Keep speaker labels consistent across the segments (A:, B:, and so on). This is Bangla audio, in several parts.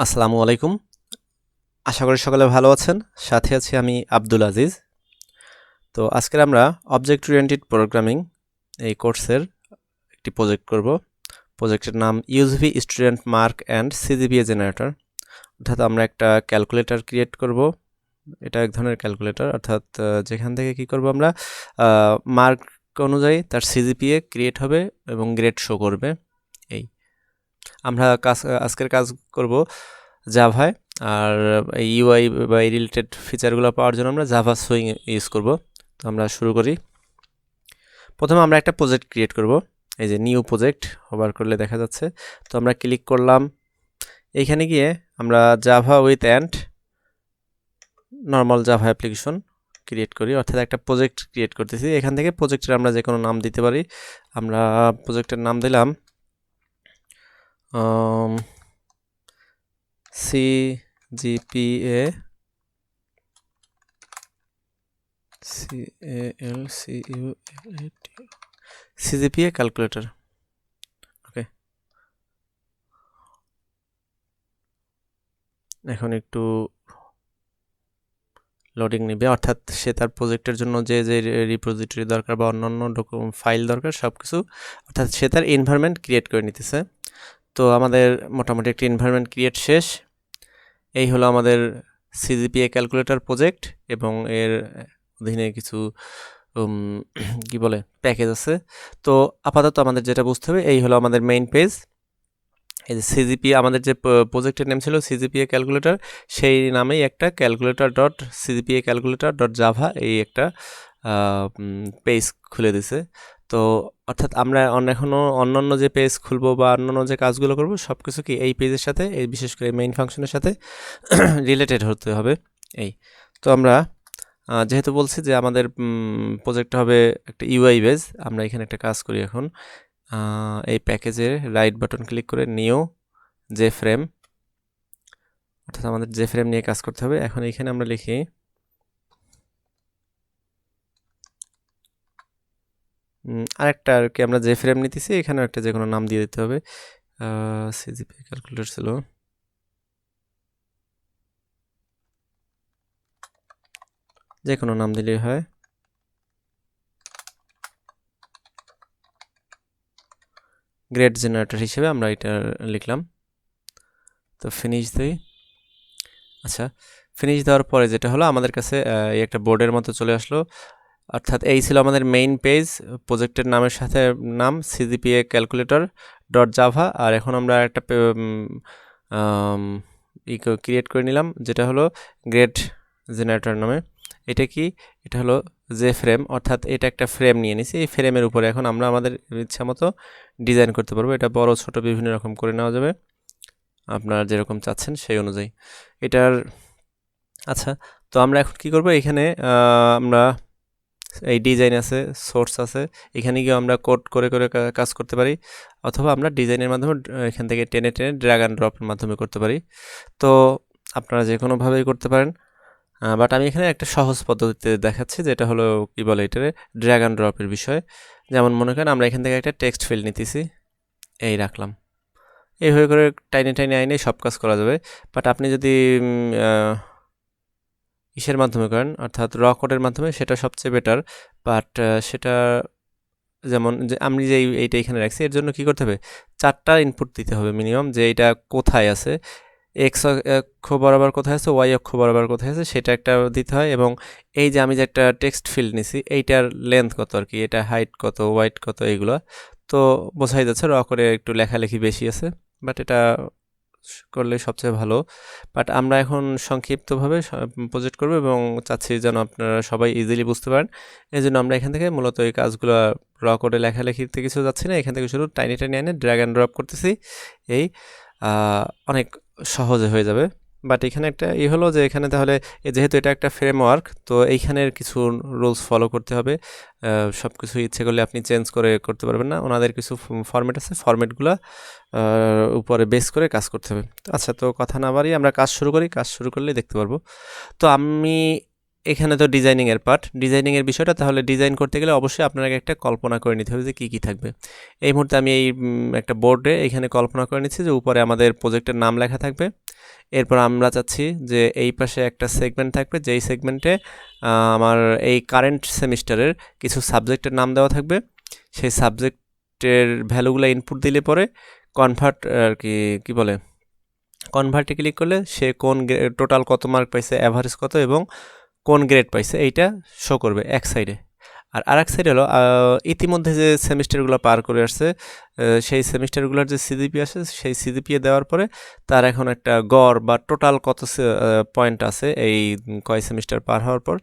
A: আসসালামু আলাইকুম। আশা করি সকলে ভালো আছেন। সাথে আছি আমি আব্দুল আজিজ। তো আজকের আমরা অবজেক্ট ওরিয়েন্টেড প্রোগ্রামিং এই কোর্সের একটি প্রজেক্ট করব। প্রজেক্টের নাম UGV student mark and CGPA generator. অর্থাৎ আমরা একটা ক্যালকুলেটর ক্রিয়েট করব। এটা এক ধরনের ক্যালকুলেটর, অর্থাৎ যেখান থেকে কি করব আমরা মার্ক অনুযায়ী তার সিজিপিএ ক্রিয়েট হবে এবং গ্রেড শো করবে। এই আমরা আজকের কাজ করব জাভায়। আর এই ইউআই বা এই রিলেটেড ফিচারগুলো পাওয়ার জন্য আমরা জাভা সুইং ইউজ করব। তো আমরা শুরু করি। প্রথমে আমরা একটা প্রজেক্ট ক্রিয়েট করব। এই যে নিউ প্রজেক্ট হোভার করলে দেখা যাচ্ছে। তো আমরা ক্লিক করলাম। এইখানে গিয়ে আমরা Java with and normal Java application create করি, অর্থাৎ একটা প্রজেক্ট ক্রিয়েট করতেছি। এখান থেকে প্রজেক্টের আমরা যে কোনো নাম দিতে পারি। আমরা প্রজেক্টের নাম দিলাম CGPA CGPA ক্যালকুলেটর। ওকে, এখন একটু লোডিং নেবে, অর্থাৎ সে তার প্রজেক্টের জন্য যে যে রিপোজিটরি দরকার বা অন্যান্য ফাইল দরকার সব কিছু, অর্থাৎ সে তার এনভায়রনমেন্ট ক্রিয়েট করে নিতেছে। তো আমাদের মোটামুটি একটি এনভায়রনমেন্ট ক্রিয়েট শেষ। এই হলো আমাদের সিজিপিএ ক্যালকুলেটর প্রজেক্ট এবং এর অধীনে কিছু কি বলে প্যাকেজ আছে। তো আপাতত আমাদের যেটা বুঝতে হবে, এই হলো আমাদের মেইন পেজ। এই যে সিজিপিএ, আমাদের যে প্রজেক্টের নেম ছিল সিজিপিএ ক্যালকুলেটর, সেই নামেই একটা calculator dot CGPA calculator dot Java এই একটা পেজ খুলে দিছে। তো অর্থাৎ আমরা এখনও অন্যান্য যে পেজ খুলবো বা অন্যান্য যে কাজগুলো করব সব কিছু কি এই পেজের সাথে, এই বিশেষ করে মেইন ফাংশনের সাথে রিলেটেড হতে হবে। এই তো আমরা যেহেতু বলছি যে আমাদের প্রজেক্টটা হবে একটা ইউআই বেজ, আমরা এখানে একটা কাজ করি। এখন এই প্যাকেজের রাইট বাটন ক্লিক করে নিউ জে ফ্রেম, অর্থাৎ আমাদের জে ফ্রেম নিয়ে কাজ করতে হবে। এখন এখানে আমরা লিখি আরেকটা আর কি, আমরা জে ফ্রেম নিতেছি, এখানেও একটা যে কোনো নাম দিয়ে দিতে হবে। সিজিপি ক্যালকুলেটর ছিল, যে কোনো নাম দিলেই হয়। গ্রেড জেনারেটর হিসেবে আমরা এটা লিখলাম। তো ফিনিশ দিই। আচ্ছা, ফিনিশ দেওয়ার পরে যেটা হলো আমাদের কাছে এই একটা বোর্ডের মতো চলে আসলো। অর্থাৎ এই ছিল আমাদের মেইন পেজ, প্রজেক্টের নামের সাথে নাম সিজিপিএ ক্যালকুলেটর ডট জাভা। আর এখন আমরা একটা ক্রিয়েট করে নিলাম যেটা হলো গ্রেড জেনারেটর নামে। এটা কি? এটা হলো জে ফ্রেম, অর্থাৎ এটা একটা ফ্রেম নিয়ে নিছি। এই ফ্রেমের উপরে এখন আমরা আমাদের ইচ্ছা মতো ডিজাইন করতে পারবো। এটা বড় ছোট বিভিন্ন রকম করে নেওয়া যাবে, আপনারা যেরকম চাচ্ছেন সেই অনুযায়ী এটার। আচ্ছা, তো আমরা এখন কি করব, এখানে আমরা এই ডিজাইন আছে, সোর্স আছে, এখানে গিয়ে আমরা কোড করে করে কাজ করতে পারি, অথবা আমরা ডিজাইনের মাধ্যমে এখান থেকে টেনে টেনে ড্র্যাগ অ্যান্ড ড্রপের মাধ্যমে করতে পারি। তো আপনারা যে কোনোভাবেই করতে পারেন, বাট আমি এখানে একটা সহজ পদ্ধতিতে দেখাচ্ছি, যেটা হলো কি বলে এটারে ড্র্যাগ অ্যান্ড ড্রপের বিষয়। যেমন মনে করেন আমরা এখান থেকে একটা টেক্সট ফিল্ড নিতেছি, এই রাখলাম। এইভাবে করে টাইনে টাইনে আইনে সব কাজ করা যাবে। বাট আপনি যদি ইসের মাধ্যমে করেন, অর্থাৎ র কোডের মাধ্যমে, সেটা সবচেয়ে বেটার। বাট সেটা যেমন যে আমি যে এইটা এখানে রাখছি, এর জন্য কি করতে হবে, 4টা ইনপুট দিতে হবে মিনিমাম, যে এটা কোথায় আছে, এক্স অক্ষ বরাবর কোথায় আছে, ওয়াই অক্ষ বরাবর কোথায় আছে, সেটা একটা দিতে হয়। এবং এই যে আমি যে একটা টেক্সট ফিল্ড নিছি, এইটার লেন্থ কত আর কি, এটা হাইট কত, ওয়াইট কত, এইগুলো তো বোঝাই যাচ্ছে। র করে একটু লেখালেখি বেশি আছে, বাট এটা করলে সবচেয়ে ভালো। বাট আমরা এখন সংক্ষিপ্তভাবে প্রজেক্ট করব এবং চাচ্ছি যেন আপনারা সবাই ইজিলি বুঝতে পারেন। এই জন্য আমরা এখান থেকে মূলত এই কাজগুলো র কোডে লেখালেখিতে কিছু যাচ্ছি না, এখান থেকে শুধু টাইনি টাইনি এনে ড্র্যাগ অ্যান্ড ড্রপ করতেছি। এই অনেক সহজে হয়ে যাবে। বাট এখানে একটা হলো যে এখানে তাহলে যেহেতু এটা একটা ফ্রেমওয়ার্ক, তো এইখানের কিছু রুলস ফলো করতে হবে। সব কিছু ইচ্ছে করলে আপনি চেঞ্জ করে করতে পারবেন না, ওনাদের কিছু ফরম্যাট আছে, ফরম্যাটগুলো উপরে বেস করে কাজ করতে হবে। আচ্ছা, তো কথা না বাড়িয়ে আমরা কাজ শুরু করি। কাজ শুরু করলেই দেখতে পারবো। তো আমি এখানে তো ডিজাইনিংয়ের পার্ট, ডিজাইনিংয়ের বিষয়টা, তাহলে ডিজাইন করতে গেলে অবশ্যই আপনাকে একটা কল্পনা করে নিতে হবে যে কী কী থাকবে। এই মুহূর্তে আমি এই একটা বোর্ডে এখানে কল্পনা করে নিচ্ছি যে উপরে আমাদের প্রজেক্টের নাম লেখা থাকবে। এরপর আমরা চাচ্ছি যে এই পাশে একটা সেগমেন্ট থাকবে, যেই সেগমেন্টে আমার এই কারেন্ট সেমিস্টারের কিছু সাবজেক্টের নাম দেওয়া থাকবে। সেই সাবজেক্টের ভ্যালুগুলো ইনপুট দিলে পরে কনভার্ট আর কি বলে, কনভার্টে ক্লিক করলে সে কোন টোটাল কত মার্ক পাইছে, অ্যাভারেজ কত এবং কোন গ্রেড পাইছে এইটা শো করবে এক সাইডে। আর আরেক সাইডে হলো ইতিমধ্যে যে সেমিস্টারগুলো পার করে আসছে সেই সেমিস্টারগুলোর যে সিজিপি আসে, সেই সিজিপিএ দেওয়ার পরে তার এখন একটা গড় বা টোটাল কত পয়েন্ট আছে এই কয় সেমিস্টার পার হওয়ার পর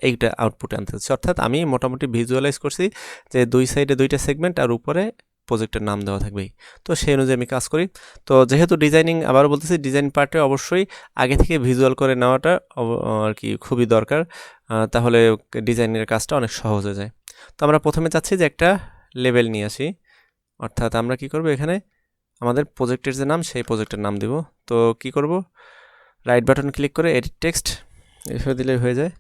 A: এইটা আউটপুট আনতে হচ্ছে। অর্থাৎ আমি মোটামুটি ভিজুয়ালাইজ করছি যে দুই সাইডে দুইটা সেগমেন্ট আর উপরে প্রজেক্টের নাম দেওয়া থাকবেই। তো সেই অনুযায়ী আমি কাজ করি। তো যেহেতু ডিজাইনিং, আবারও বলতেছি, ডিজাইন পার্টে অবশ্যই আগে থেকে ভিজুয়াল করে নেওয়াটা আর কি খুবই দরকার, তাহলে ডিজাইনের কাজটা অনেক সহজ হয়ে যায়। তো আমরা প্রথমে চাচ্ছি যে একটা লেবেল নিয়ে আসি, অর্থাৎ আমরা কি করব, এখানে আমাদের প্রজেক্টের যে নাম সেই প্রজেক্টের নাম দেব। তো কি করব, রাইট বাটন ক্লিক করে এডিট টেক্সট এভাবে দিলে হয়ে যায়।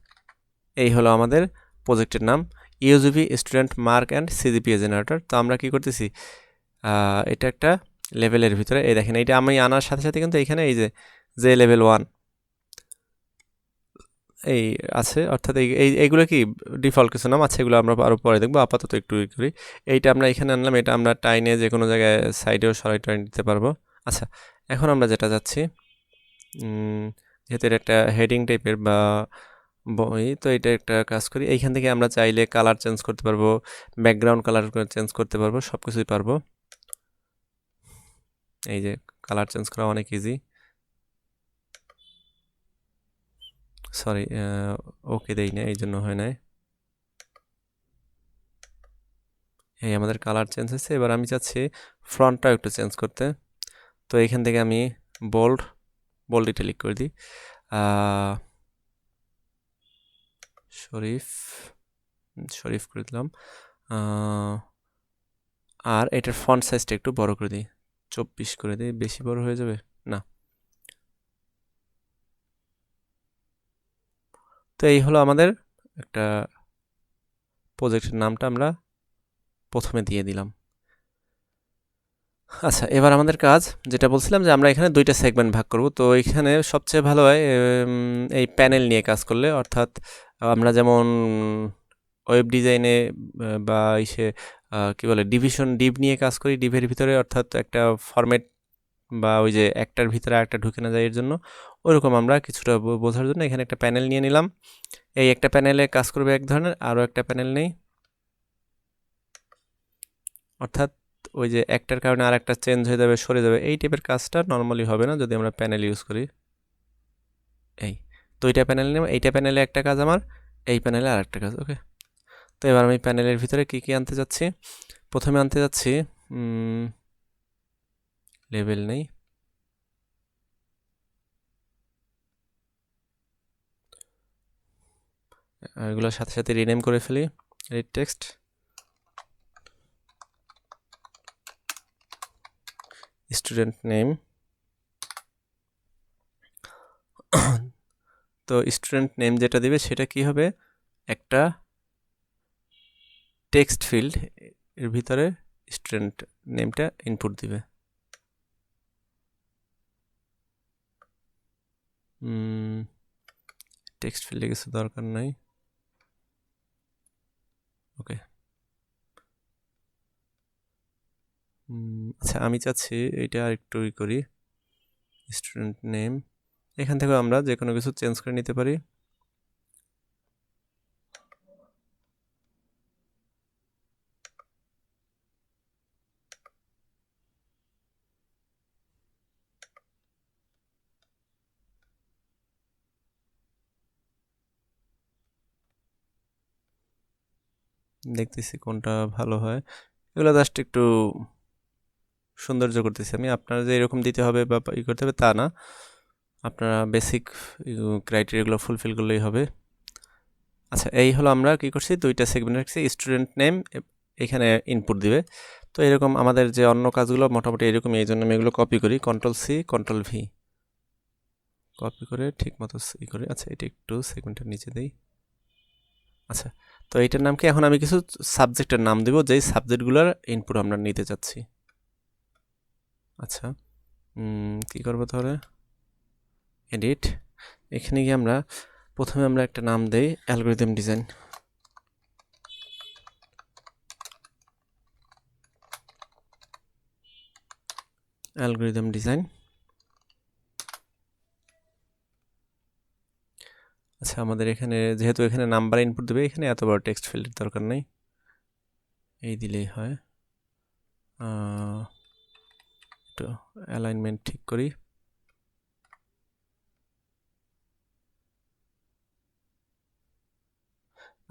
A: এই হলো আমাদের প্রজেক্টের নাম, UGV student mark and CGPA generator. তো আমরা কি করতেছি, এটা একটা লেভেলের ভিতরে, এই দেখেন এইটা আমি আনার সাথে সাথে কিন্তু এইখানে এই যে লেভেল 1 এই আছে, অর্থাৎ এইগুলো কি ডিফল্ট কিছু নাম আছে, এগুলো আমরা আরও পরে দেখবো, আপাতত একটু করি। এইটা আমরা এখানে আনলাম, এটা আমরা টাইনে যে কোনো জায়গায় সাইডেও সরাই টাইন দিতে পারবো। আচ্ছা, এখন আমরা যেটা যাচ্ছি, যেহেতু এটা একটা হেডিং টাইপের বা বই, তো এটা একটা কাজ করি, এইখান থেকে আমরা চাইলে কালার চেঞ্জ করতে পারবো, ব্যাকগ্রাউন্ড কালার চেঞ্জ করতে পারবো, সব কিছুই পারবো। এই যে কালার চেঞ্জ করা অনেক ইজি। সরি, ওকে দেই না, এই জন্য হয় নাই। এই আমাদের কালার চেঞ্জ হয়েছে। এবার আমি চাচ্ছি ফ্রন্টটাও একটু চেঞ্জ করতে। তো এখান থেকে আমি বোল্ড ইটালিক করে দিই, শরীফ করে দিলাম। আর এটার ফন্ট সাইজটা একটু বড় করে দিই, 24 করে দিই, বেশি বড় হয়ে যাবে না। তো এই হলো আমাদের একটা প্রজেক্টের নামটা আমরা প্রথমে দিয়ে দিলাম। আচ্ছা, এবার আমাদের কাজ যেটা বলছিলাম যে আমরা এখানে দুইটা সেগমেন্ট ভাগ করব। তো এখানে সবচেয়ে ভালো হয় এই প্যানেল নিয়ে কাজ করলে, অর্থাৎ আমরা যেমন ওয়েব ডিজাইনে বা ইসে কী বলে ডিভ নিয়ে কাজ করি, ডিভের ভিতরে, অর্থাৎ একটা ফরম্যাট বা ওই যে একটার ভিতরে আরেকটা ঢুকে না যায় এর জন্য, ওইরকম আমরা কিছুটা বোঝার জন্য এখানে একটা প্যানেল নিয়ে নিলাম। এই একটা প্যানেলে কাজ করবে এক ধরনের, আরও একটা প্যানেল নেই, অর্থাৎ ওই যে একটার কারণে আর একটা চেঞ্জ হয়ে যাবে, সরে যাবে, এই টাইপের কাজটা নর্মালি হবে না যদি আমরা প্যানেল ইউজ করি। এই তো এইটা প্যানেল নেব, এইটা প্যানেলে একটা কাজ আমার, এই প্যানেলে আর একটা কাজ। ওকে, তো এবার আমি প্যানেলের ভিতরে কি কি আনতে যাচ্ছি, প্রথমে আনতে যাচ্ছি লেবেল নেই, এগুলোর সাথে সাথে রিনেম করে ফেলি, এডিট টেক্সট, স্টুডেন্ট নেম। তো স্টুডেন্ট নেম যেটা দিবে সেটা কি হবে, একটা টেক্সট ফিল্ড, এর ভিতরে স্টুডেন্ট নেমটা ইনপুট দিবে। টেক্সট ফিল্ডে কিছু দরকার নাই। ওকে, আচ্ছা, আমি চাচ্ছি এটা আর একটু করি, স্টুডেন্ট নেম, এখান থেকে আমরা যে কোনো কিছু চেঞ্জ করে নিতে পারি। দেখতেছি কোনটা ভালো হয়, এগুলো জাস্ট একটু সৌন্দর্য করতেছি আমি, আপনারা যে এরকম দিতে হবে বা ই করতে হবে তা না, আপনারা বেসিক ক্রাইটেরিয়াগুলো ফুলফিল করলেই হবে। আচ্ছা, এই হলো আমরা কি করছি, দুইটা সেগমেন্ট রাখছি, স্টুডেন্ট নেম এখানে ইনপুট দিবে। তো এরকম আমাদের যে অন্য কাজগুলো মোটামুটি এরকমই, এই জন্য আমি এগুলো কপি করি, কন্ট্রোল কপি করে ঠিক মতো ই করে, আচ্ছা এটা একটু সেগমেন্টের নিচে দিই। আচ্ছা, তো এইটার নাম কি, এখন আমি কিছু সাবজেক্টের নাম দেব যেই সাবজেক্টগুলোর ইনপুট আমরা নিতে চাচ্ছি। আচ্ছা, কি করবো তাহলে, এডিট, এখানে গিয়ে আমরা প্রথমে আমরা একটা নাম দেই অ্যালগরিদম ডিজাইন। Algorithm design. আচ্ছা, আমাদের এখানে যেহেতু এখানে নাম্বার ইনপুট দেবে, এখানে এত বড় টেক্সট ফিল্ডের দরকার নেই, এই দিলেই হয়। একটু অ্যালাইনমেন্ট ঠিক করি।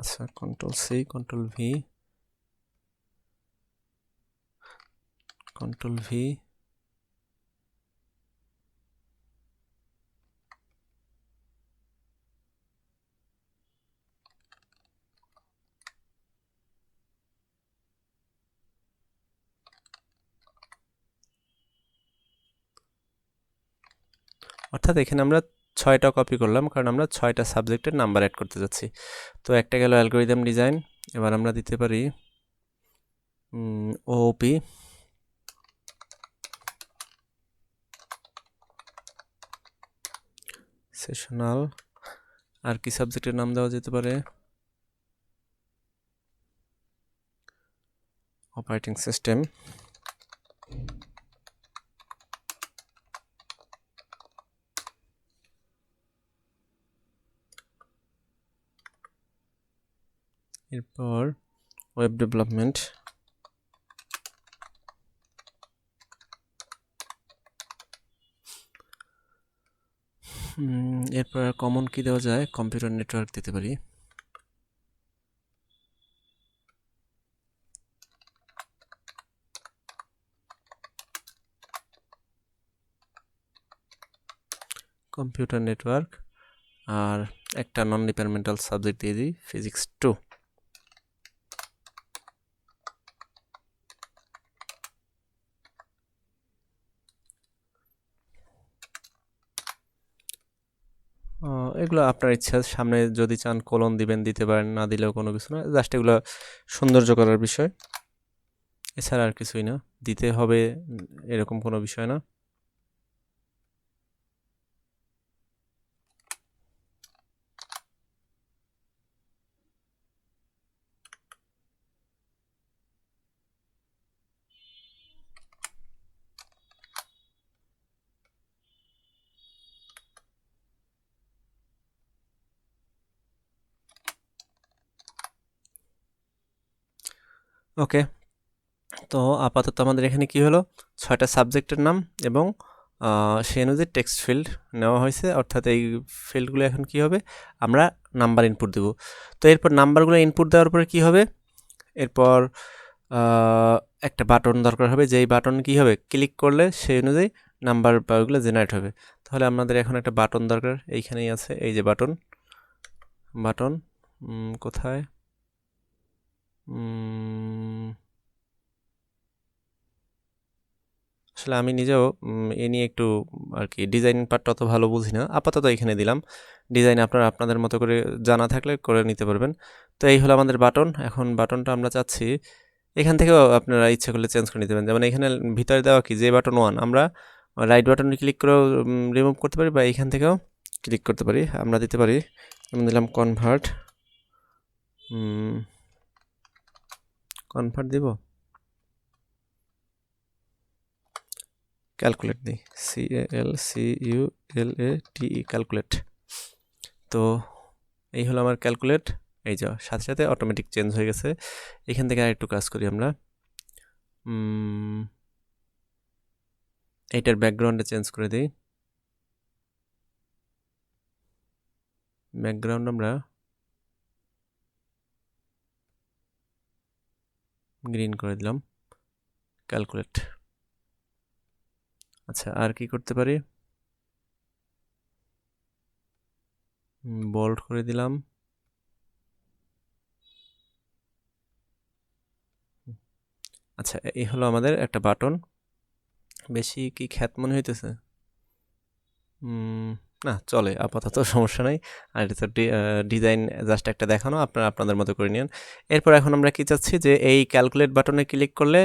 A: আচ্ছা, control C, control V, control V, অর্থাৎ এখানে আমরা 6টা কপি করলাম, কারণ আমরা 6টা সাবজেক্টের নাম্বার অ্যাড করতে যাচ্ছি। তো একটা গেল অ্যালগরিদম ডিজাইন, এবার আমরা দিতে পারি ওওপি, সেশনাল, আর কি সাবজেক্টের নাম দেওয়া যেতে পারে, অপারেটিং সিস্টেম। এরপর ওয়েব ডেভেলপমেন্ট, এরপর কমন কি দেওয়া যায়, কম্পিউটার নেটওয়ার্ক দিতে পারি। কম্পিউটার নেটওয়ার্ক, আর একটা নন ডিপার্টমেন্টাল সাবজেক্ট দিয়ে দিই, ফিজিক্স 2। এগুলো আপনার ইচ্ছা, সামনে যদি চান কোলন দিবেন দিতে পারেন, না দিলেও কোনো কিছু না, জাস্ট এগুলো সৌন্দর্য করার বিষয়, এছাড়া আর কিছুই না, দিতে হবে এরকম কোনো বিষয় না। ওকে, তো আপাতত আমাদের এখানে কি হলো, 6টা সাবজেক্টের নাম এবং সেই অনুযায়ী টেক্সট ফিল্ড নেওয়া হয়েছে, অর্থাৎ এই ফিল্ডগুলো এখন কি হবে, আমরা নাম্বার ইনপুট দেব। তো এরপর নাম্বারগুলো ইনপুট দেওয়ার পরে কি হবে, এরপর একটা বাটন দরকার হবে, যেই বাটন কি হবে, ক্লিক করলে সেই অনুযায়ী নাম্বার ওগুলো জেনারেট হবে। তাহলে আমাদের এখন একটা বাটন দরকার, এইখানেই আছে, এই যে বাটন, বাটন কোথায়, আসলে আমি নিজেও এ নিয়ে একটু আর কি ডিজাইন পার্টটা অত ভালো বুঝি না, আপাতত এখানে দিলাম। ডিজাইন আপনারা আপনাদের মতো করে জানা থাকলে করে নিতে পারবেন। তো এই হলো আমাদের বাটন। এখন বাটনটা আমরা চাচ্ছি এখান থেকেও আপনারা ইচ্ছে করলে চেঞ্জ করে নিতে পারেন, যেমন এখানে ভিতরে দেওয়া কি, যে বাটন 1 আমরা রাইট বাটনে ক্লিক করেও রিমুভ করতে পারি, বা এখান থেকেও ক্লিক করতে পারি, আমরা দিতে পারি। আমি দিলাম কনভার্ট, কনভার্ট দিব, ক্যালকুলেট দিই, CALCULATE, ক্যালকুলেট। তো এই হলো আমার ক্যালকুলেট, এই যা সাথে সাথে অটোমেটিক চেঞ্জ হয়ে গেছে। এখান থেকে আরেকটু কাজ করি আমরা, এইটার ব্যাকগ্রাউন্ডে চেঞ্জ করে দিই, ব্যাকগ্রাউন্ড আমরা গ্রিন করে দিলাম, ক্যালকুলেট। আচ্ছা, আর কি করতে পারি, বোল্ড করে দিলাম, আচ্ছা এই হলো আমাদের একটা বাটন। বেশি কি খ্যাত মনে হইতেছে, না চলে আপাতত সমস্যা নাই। আর এটা তো ডিজাইন জাস্ট একটা দেখানো, আপনারা আপনাদের মতো করে নিন। এরপর এখন আমরা কি চাচ্ছি যে এই ক্যালকুলেট বাটনে ক্লিক করলে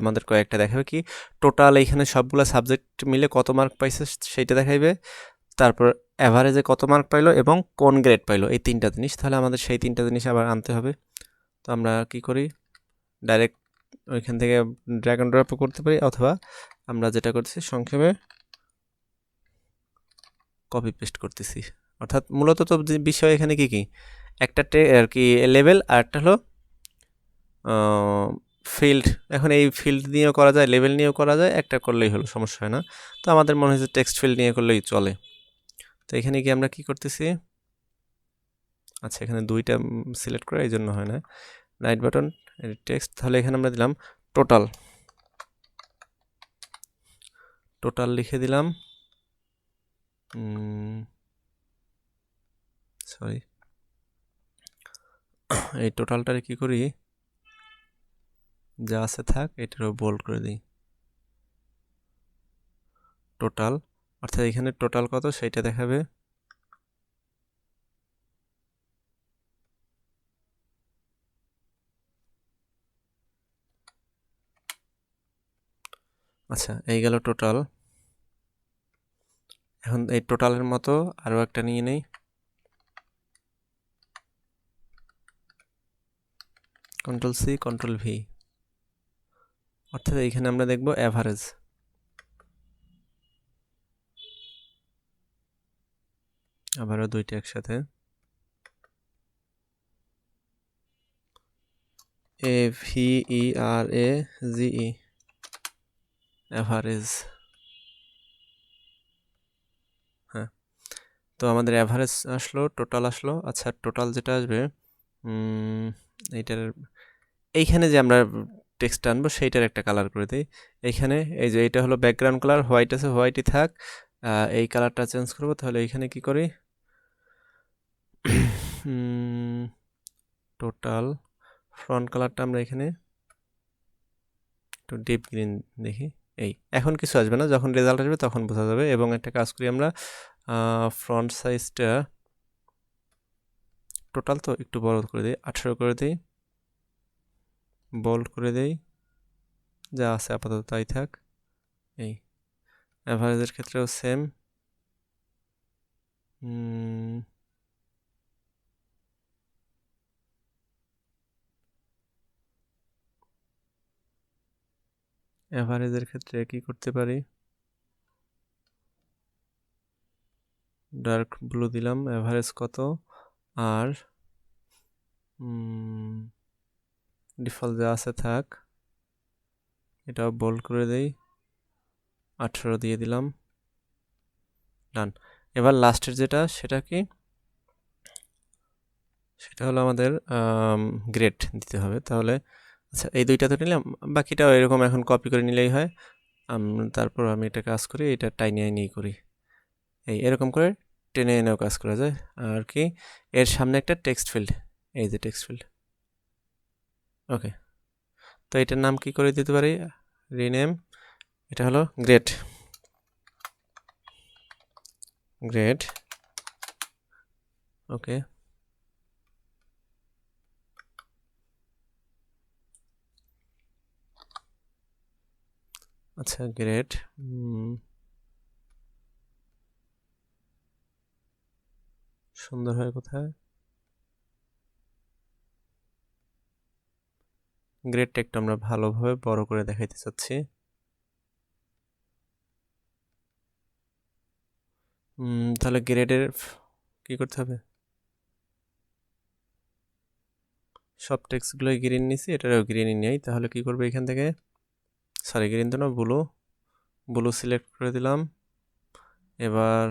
A: আমাদের কয়েকটা দেখাবে কি টোটাল এইখানে সবগুলো সাবজেক্ট মিলে কত মার্ক পাইছে সেইটা দেখাইবে, তারপর অ্যাভারেজে কত মার্ক পাইলো এবং কোন গ্রেড পাইলো, এই তিনটা জিনিস। তাহলে আমাদের সেই তিনটা জিনিস আবার আনতে হবে। তো আমরা কি করি, ডাইরেক্ট ওইখান থেকে ড্র্যাগ অ্যান্ড ড্রপ করতে পারি, অথবা আমরা যেটা করছি সংক্ষেপে কপি পেস্ট করতেছি। অর্থাৎ মূলত তো বিষয় এখানে কি কি একটা আর কি লেভেল, আর একটা হলো ফিল্ড। এখন এই ফিল্ড নিয়েও করা যায়, লেভেল নিয়েও করা যায়, একটা করলেই হলো, সমস্যা হয় না। তো আমাদের মনে হয়েছে টেক্সট ফিল্ড নিয়ে করলেই চলে। তো এখানে কি আমরা কি করতেছি, আচ্ছা এখানে দুইটা সিলেক্ট করে এই জন্য হয় না, রাইট বাটন টেক্সট, তাহলে এখানে আমরা দিলাম টোটাল, টোটাল লিখে দিলাম, সরি এই টোটালটারে কি করি, যা আছে থাক, এটারও বোল্ড করে দিই টোটাল, অর্থাৎ এখানে টোটাল কত সেইটা দেখাবে। আচ্ছা এই গেল টোটাল। এখন এই টোটালের মতো আরও একটা নিয়ে নেই, কন্ট্রোল সি কন্ট্রোল ভি, অর্থাৎ এইখানে আমরা দেখব অ্যাভারেজ। আবারও দুইটা একসাথে, AVERAGE, অ্যাভারেজ। হ্যাঁ, তো আমাদের অ্যাভারেজ আসলো, টোটাল আসলো। আচ্ছা টোটাল যেটা আসবে এইটার এইখানে যে আমরা টেক্সট আনবো সেইটার একটা কালার করে দিই। এইখানে এই যে এটা হলো ব্যাকগ্রাউন্ড কালার, হোয়াইট আছে, হোয়াইটই থাক, এই কালারটা চেঞ্জ করবো। তাহলে এইখানে কি করি, টোটাল ফ্রন্ট কালারটা আমরা এখানে একটু ডিপ গ্রিন দেখি। এই এখন কিছু আসবে না, যখন রেজাল্ট আসবে তখন বোঝা যাবে। এবং একটা কাজ করি আমরা, ফ্রন্ট সাইজটা টোটাল তো একটু বড় করে দিই, 18 করে দিই, বোল্ড করে দেই, যা আছে আপাতত তাই থাক। এই অ্যাভারেজের ক্ষেত্রেও সেম, অ্যাভারেজের ক্ষেত্রে কি করতে পারি, ডার্ক ব্লু দিলাম, অ্যাভারেজ কত, আর ডিফল্ট যা আছে থাক, এটাও বোল্ড করে দেই, 18 দিয়ে দিলাম, ডান। এবার লাস্টের যেটা সেটা কি, সেটা হলো আমাদের গ্রেড দিতে হবে। তাহলে আচ্ছা এই দুইটা তো নিলাম, বাকিটাও এরকম এখন কপি করে নিলেই হয়। তারপর আমি এটা কাজ করি, এটা টাইনে নিয়ে করি, এই এরকম করে টেনে এনেও কাজ করা যায়। আর কি এর সামনে একটা টেক্সট ফিল্ড, এই যে টেক্সট ফিল্ড, ওকে। তো এটার নাম কি করে দিতে পারি, রিনেম, এটা হলো গ্রেড, গ্রেড, ওকে। আচ্ছা গ্রেড, সুন্দর হয় কোথায়, গ্রেডটা একটু আমরা ভালোভাবে বড় করে দেখাইতে চাচ্ছি। তাহলে গ্রেডের কি করতে হবে, সব টেক্সটগুলোই গ্রিন নিছি, এটারও গ্রিনই নেই। তাহলে কি করবো এখান থেকে, সরি গ্রিন তো না, ব্লু, ব্লু সিলেক্ট করে দিলাম। এবার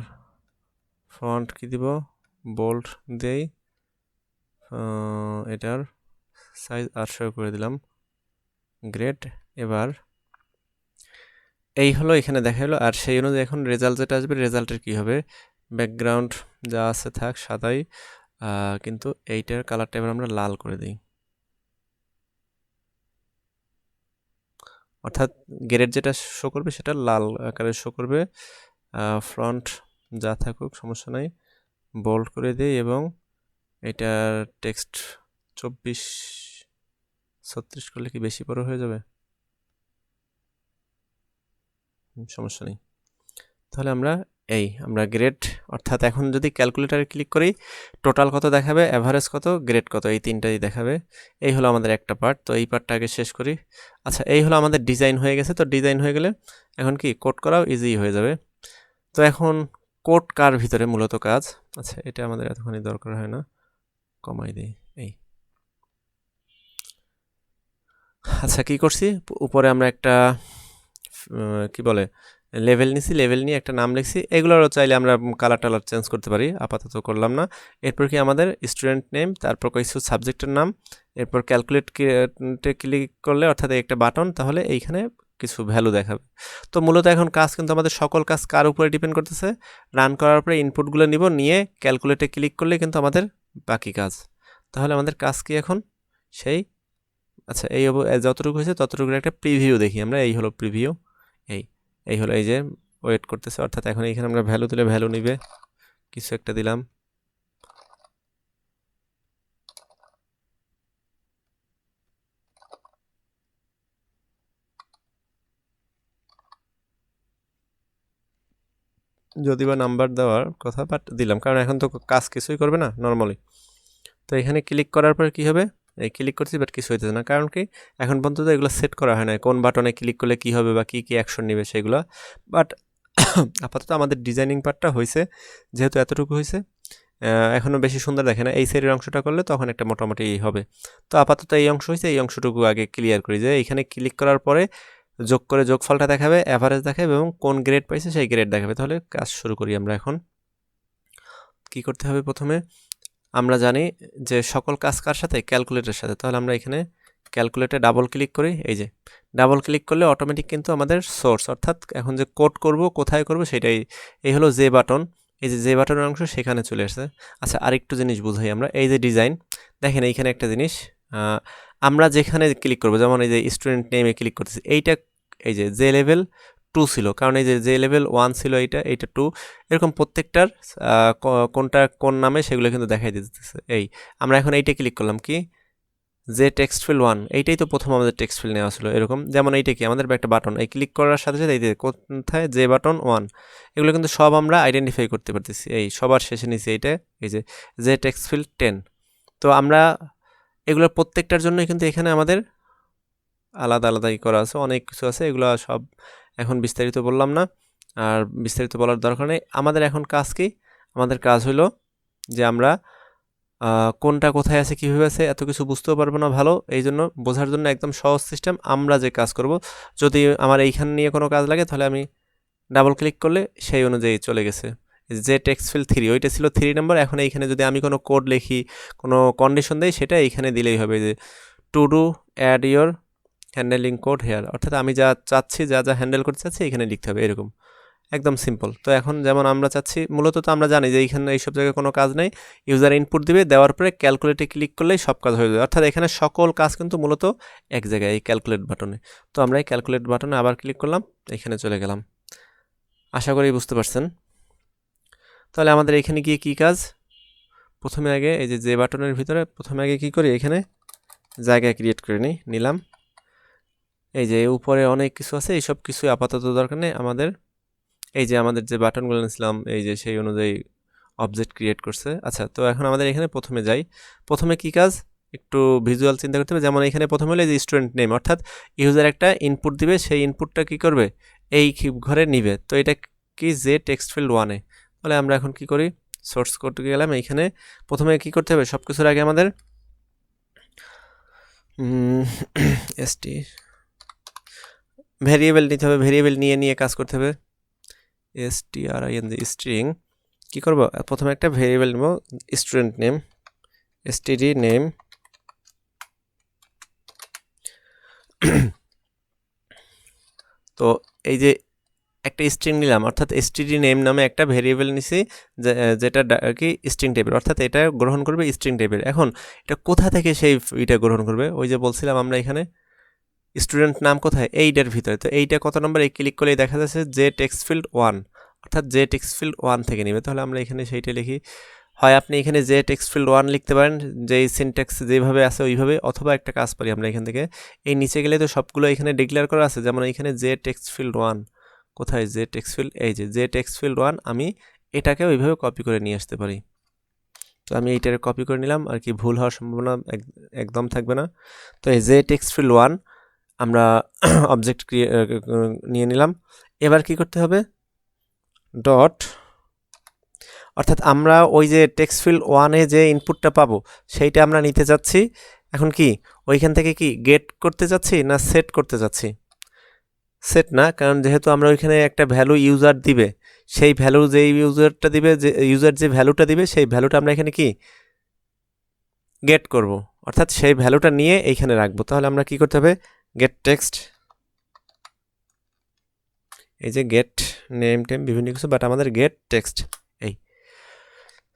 A: ফন্ট কি দিব, বোল্ড দেই, এটার সাইজ 800 করে দিলাম, গ্রেড। এবার এই হলো এখানে দেখা হলো। আর সেই অনুযায়ী এখন রেজাল্ট যেটা আসবে, রেজাল্টের কি হবে, ব্যাকগ্রাউন্ড যা আছে থাক সাদাই, কিন্তু এইটার কালারটা এবার আমরা লাল করে দিই, অর্থাৎ গ্রেড যেটা শো করবে সেটা লাল আকারে শো করবে। ফ্রন্ট যা থাকুক সমস্যা নাই, বোল্ড করে দিই এবং এটার টেক্সট 24-36 করলে কি বেশি বড় হয়ে যাবে? সমস্যা নেই। তাহলে আমরা গ্রেড, অর্থাৎ এখন যদি ক্যালকুলেটারে ক্লিক করি টোটাল কত দেখাবে, অ্যাভারেজ কত, গ্রেড কত, এই তিনটাই দেখাবে। এই হলো আমাদের একটা পার্ট। তো এই পার্টটা আগে শেষ করি। আচ্ছা, এই হলো আমাদের ডিজাইন হয়ে গেছে। তো ডিজাইন হয়ে গেলে এখন কি কোড করাও ইজি হয়ে যাবে। তো এখন কোড কার ভিতরে মূলত কাজ। আচ্ছা, এটা আমাদের এতখানি দরকার হয় না, কমাই দিই। এই আচ্ছা, কি করছি, উপরে আমরা একটা কি বলে লেভেল নিছি, লেভেল নিয়ে একটা নাম লিখছি। এগুলোরও চাইলে আমরা কালার টালার চেঞ্জ করতে পারি, আপাতত করলাম না। এরপর কি আমাদের স্টুডেন্ট নেম, তারপর কিছু সাবজেক্টের নাম, এরপর ক্যালকুলেটে ক্লিক করলে অর্থাৎ একটা বাটন, তাহলে এইখানে কিছু ভ্যালু দেখাবে। তো মূলত এখন কাজ কিন্তু আমাদের সকল কাজ কার উপরে ডিপেন্ড করতেছে, রান করার পরে ইনপুটগুলো নিব, নিয়ে ক্যালকুলেটে ক্লিক করলে কিন্তু আমাদের বাকি কাজ। তাহলে আমাদের কাজ কি এখন সেই, আচ্ছা এই যতটুকু হয়েছে ততটুকুর একটা প্রিভিউ দেখি আমরা। এই হলো প্রিভিউ, এই হলো, এই যে ওয়েট করতেছে, অর্থাৎ এখন এইখানে আমরা ভ্যালু দিলে ভ্যালু নিবে, কিছু একটা দিলাম। যদি বা নাম্বার দেওয়ার কথা, বাট দিলাম, কারণ এখন তো কাজ কিছুই করবে না নর্মালি। তো এখানে ক্লিক করার পর কি হবে, এই ক্লিক করছি বাট কিছু হইতেছে না, কারণ কি এখন পর্যন্ত এগুলো সেট করা হয় না, কোন বাটনে ক্লিক করলে কি হবে বা কি অ্যাকশন নেবে সেগুলো। বাট আপাতত আমাদের ডিজাইনিং পার্টটা হয়েছে, যেহেতু এতটুকু হয়েছে, এখনও বেশি সুন্দর দেখে না। এই সাইডের অংশটা করলে তখন একটা মোটামুটি হবে। তো আপাতত এই অংশ হয়েছে, এই অংশটুকু আগে ক্লিয়ার করি, যে এইখানে ক্লিক করার পরে যোগ করে যোগফলটা দেখাবে, অ্যাভারেজ দেখাবে এবং কোন গ্রেড পাইছে সেই গ্রেড দেখাবে। তাহলে কাজ শুরু করি আমরা। এখন কি করতে হবে, প্রথমে আমরা জানি যে সকল কাজ কার সাথে, ক্যালকুলেটের সাথে। তাহলে আমরা এখানে ক্যালকুলেটে ডাবল ক্লিক করি। এই যে ডাবল ক্লিক করলে অটোমেটিক কিন্তু আমাদের সোর্স, অর্থাৎ এখন যে কোড করব কোথায় করব সেটাই, এই হলো যে বাটন, এই যে বাটনের অংশ সেখানে চলে আসছে। আচ্ছা, আরেকটু জিনিস বুঝাই আমরা। এই যে ডিজাইন দেখেন, এইখানে একটা জিনিস, আমরা যেখানে ক্লিক করব, যেমন এই যে স্টুডেন্ট নেমে ক্লিক করতেছি, এইটা এই যে লেভেল 2 ছিল, কারণ এই যে লেভেল 1 ছিল, এইটা 2, এরকম প্রত্যেকটার কোনটা কোন নামে সেগুলো কিন্তু দেখাই দিতেছে। এই আমরা এখন এইটা ক্লিক করলাম, কি যে টেক্সট ফিল্ড 1, এইটাই তো প্রথম আমাদের টেক্সট ফিল্ড নেওয়া ছিল এরকম। যেমন এইটা কি আমাদের একটা বাটন, এই ক্লিক করার সাথে সাথে এই যে কোথায় যে বাটন 1, এগুলো কিন্তু সব আমরা আইডেন্টিফাই করতে পারতেছি। এই সবার শেষে নিচে এইটা, এই যে টেক্সট ফিল্ড 10। তো আমরা এগুলোর প্রত্যেকটার জন্যই কিন্তু এখানে আমাদের আলাদা আলাদাই করা আছে, অনেক কিছু আছে, এগুলো সব এখন বিস্তারিত বললাম না, আর বিস্তারিত বলার দরকার নেই। আমাদের এখন কাজ কি, আমাদের কাজ হলো যে আমরা কোনটা কোথায় আছে, কীভাবে আছে, এত কিছু বুঝতেও পারবো না ভালো, এই জন্য বোঝার জন্য একদম সহজ সিস্টেম। আমরা যে কাজ করব, যদি আমার এইখান নিয়ে কোনো কাজ লাগে তাহলে আমি ডাবল ক্লিক করলে সেই অনুযায়ী চলে গেছে। যে টেক্সট ফিল্ড 3, ওইটা ছিল 3 নম্বর। এখন এইখানে যদি আমি কোনো কোড লিখি, কোনো কন্ডিশন দেই, সেটা এইখানে দিলেই হবে, যে to do add your handling code here, অর্থাৎ আমি যা চাচ্ছি, যা হ্যান্ডেল করতে চাচ্ছি এখানে লিখতে হবে, এরকম একদম সিম্পল। তো এখন যেমন আমরা চাচ্ছি, মূলত তো আমরা জানি যে এইখানে এইসব জায়গায় কোনো কাজ নেই, ইউজার ইনপুট দিবে, দেওয়ার পরে ক্যালকুলেটে ক্লিক করলেই সব কাজ হয়ে যাবে, অর্থাৎ এখানে সকল কাজ কিন্তু মূলত এক জায়গায়, এই ক্যালকুলেট বাটনে। তো আমরা এই ক্যালকুলেট বাটনে আবার ক্লিক করলাম, এখানে চলে গেলাম। আশা করি বুঝতে পারছেন। তাহলে আমাদের এখানে গিয়ে কি কাজ, প্রথমে আগে এই যে বাটনের ভিতরে প্রথমে আগে কি করি, এখানে জায়গা ক্রিয়েট করে নিলাম। এই যে উপরে অনেক কিছু আছে, এইসব কিছু আপাতত দরকার নেই আমাদের। এই যে আমাদের যে বাটনগুলো নিয়েছিলাম, এই যে সেই অনুযায়ী অবজেক্ট ক্রিয়েট করছে। আচ্ছা, তো এখন আমাদের এখানে প্রথমে যাই। প্রথমে কি কাজ, একটু ভিজুয়াল চিন্তা করতে হবে। যেমন এখানে প্রথমে হলো যে স্টুডেন্ট নেম, অর্থাৎ ইউজার একটা ইনপুট দিবে, সেই ইনপুটটা কি করবে, এই ঘরে নিবে। তো এটা কি যে টেক্সট ফিল্ড 1-এ। তাহলে আমরা এখন কি করি, সোর্স করতে গেলাম, এইখানে প্রথমে কি করতে হবে, সব কিছুর আগে আমাদের এসটি ভেরিয়েবল নিতে হবে, ভেরিয়েবল নিয়ে কাজ করতে হবে। string, স্ট্রিং কী করবো, প্রথমে একটা ভেরিয়েবল নেব, স্টুডেন্ট নেম, std নেম। তো এই যে একটা স্ট্রিং নিলাম, অর্থাৎ std নেম নামে একটা ভেরিয়েবল নিছি, যেটা কি স্ট্রিং টাইপের, অর্থাৎ এটা গ্রহণ করবে স্ট্রিং টাইপের। এখন এটা কোথা থেকে সেই এটা গ্রহণ করবে, ওই যে বলছিলাম আমরা এখানে স্টুডেন্ট নাম কোথায়, এইটার ভিতরে। তো এইটা কত নম্বর, এই ক্লিক করলেই দেখা যাচ্ছে যে টেক্সট ফিল্ড 1, অর্থাৎ যে টেক্সট ফিল্ড 1 থেকে নেবে। তাহলে আমরা এখানে সেইটা লিখি, হয় আপনি এখানে যে টেক্সট ফিল্ড 1 লিখতে পারেন যেই সিনট্যাক্স যেভাবে আছে ওইভাবে, অথবা একটা কাজ পারি আমরা এখান থেকে এই নিচে গেলে তো সবগুলো এখানে ডিক্লেয়ার করা আছে, যেমন এখানে যে টেক্সট ফিল্ড 1 কোথায়, যে টেক্সট ফিল্ড, এই যে টেক্সট ফিল্ড 1 আমি এটাকে ওইভাবে কপি করে নিয়ে আসতে পারি। তো আমি এইটারে কপি করে নিলাম, আর কি ভুল হওয়ার সম্ভাবনা একদম থাকবে না। তো এই যে টেক্সট ফিল্ড 1 আমরা অবজেক্ট নিয়ে নিলাম। এবার কি করতে হবে, ডট, অর্থাৎ আমরা ওই যে টেক্সট ফিল্ড 1-এ যে ইনপুটটা পাবো সেইটা আমরা নিতে যাচ্ছি। এখন কি ওইখান থেকে কি গেট করতে যাচ্ছি না সেট করতে যাচ্ছি? সেট না, কারণ যেহেতু আমরা ওইখানে একটা ভ্যালু ইউজার দিবে, সেই ভ্যালু যেই ইউজারটা দিবে, যে ইউজার যে ভ্যালুটা দিবে সেই ভ্যালুটা আমরা এখানে কি গেট করব, অর্থাৎ সেই ভ্যালুটা নিয়ে এইখানে রাখবো। তাহলে আমরা কি করতে হবে, গেট টেক্সট, এই যে গেট নেম টেম বিভিন্ন কিছু, বাট আমাদের গেট টেক্সট, এই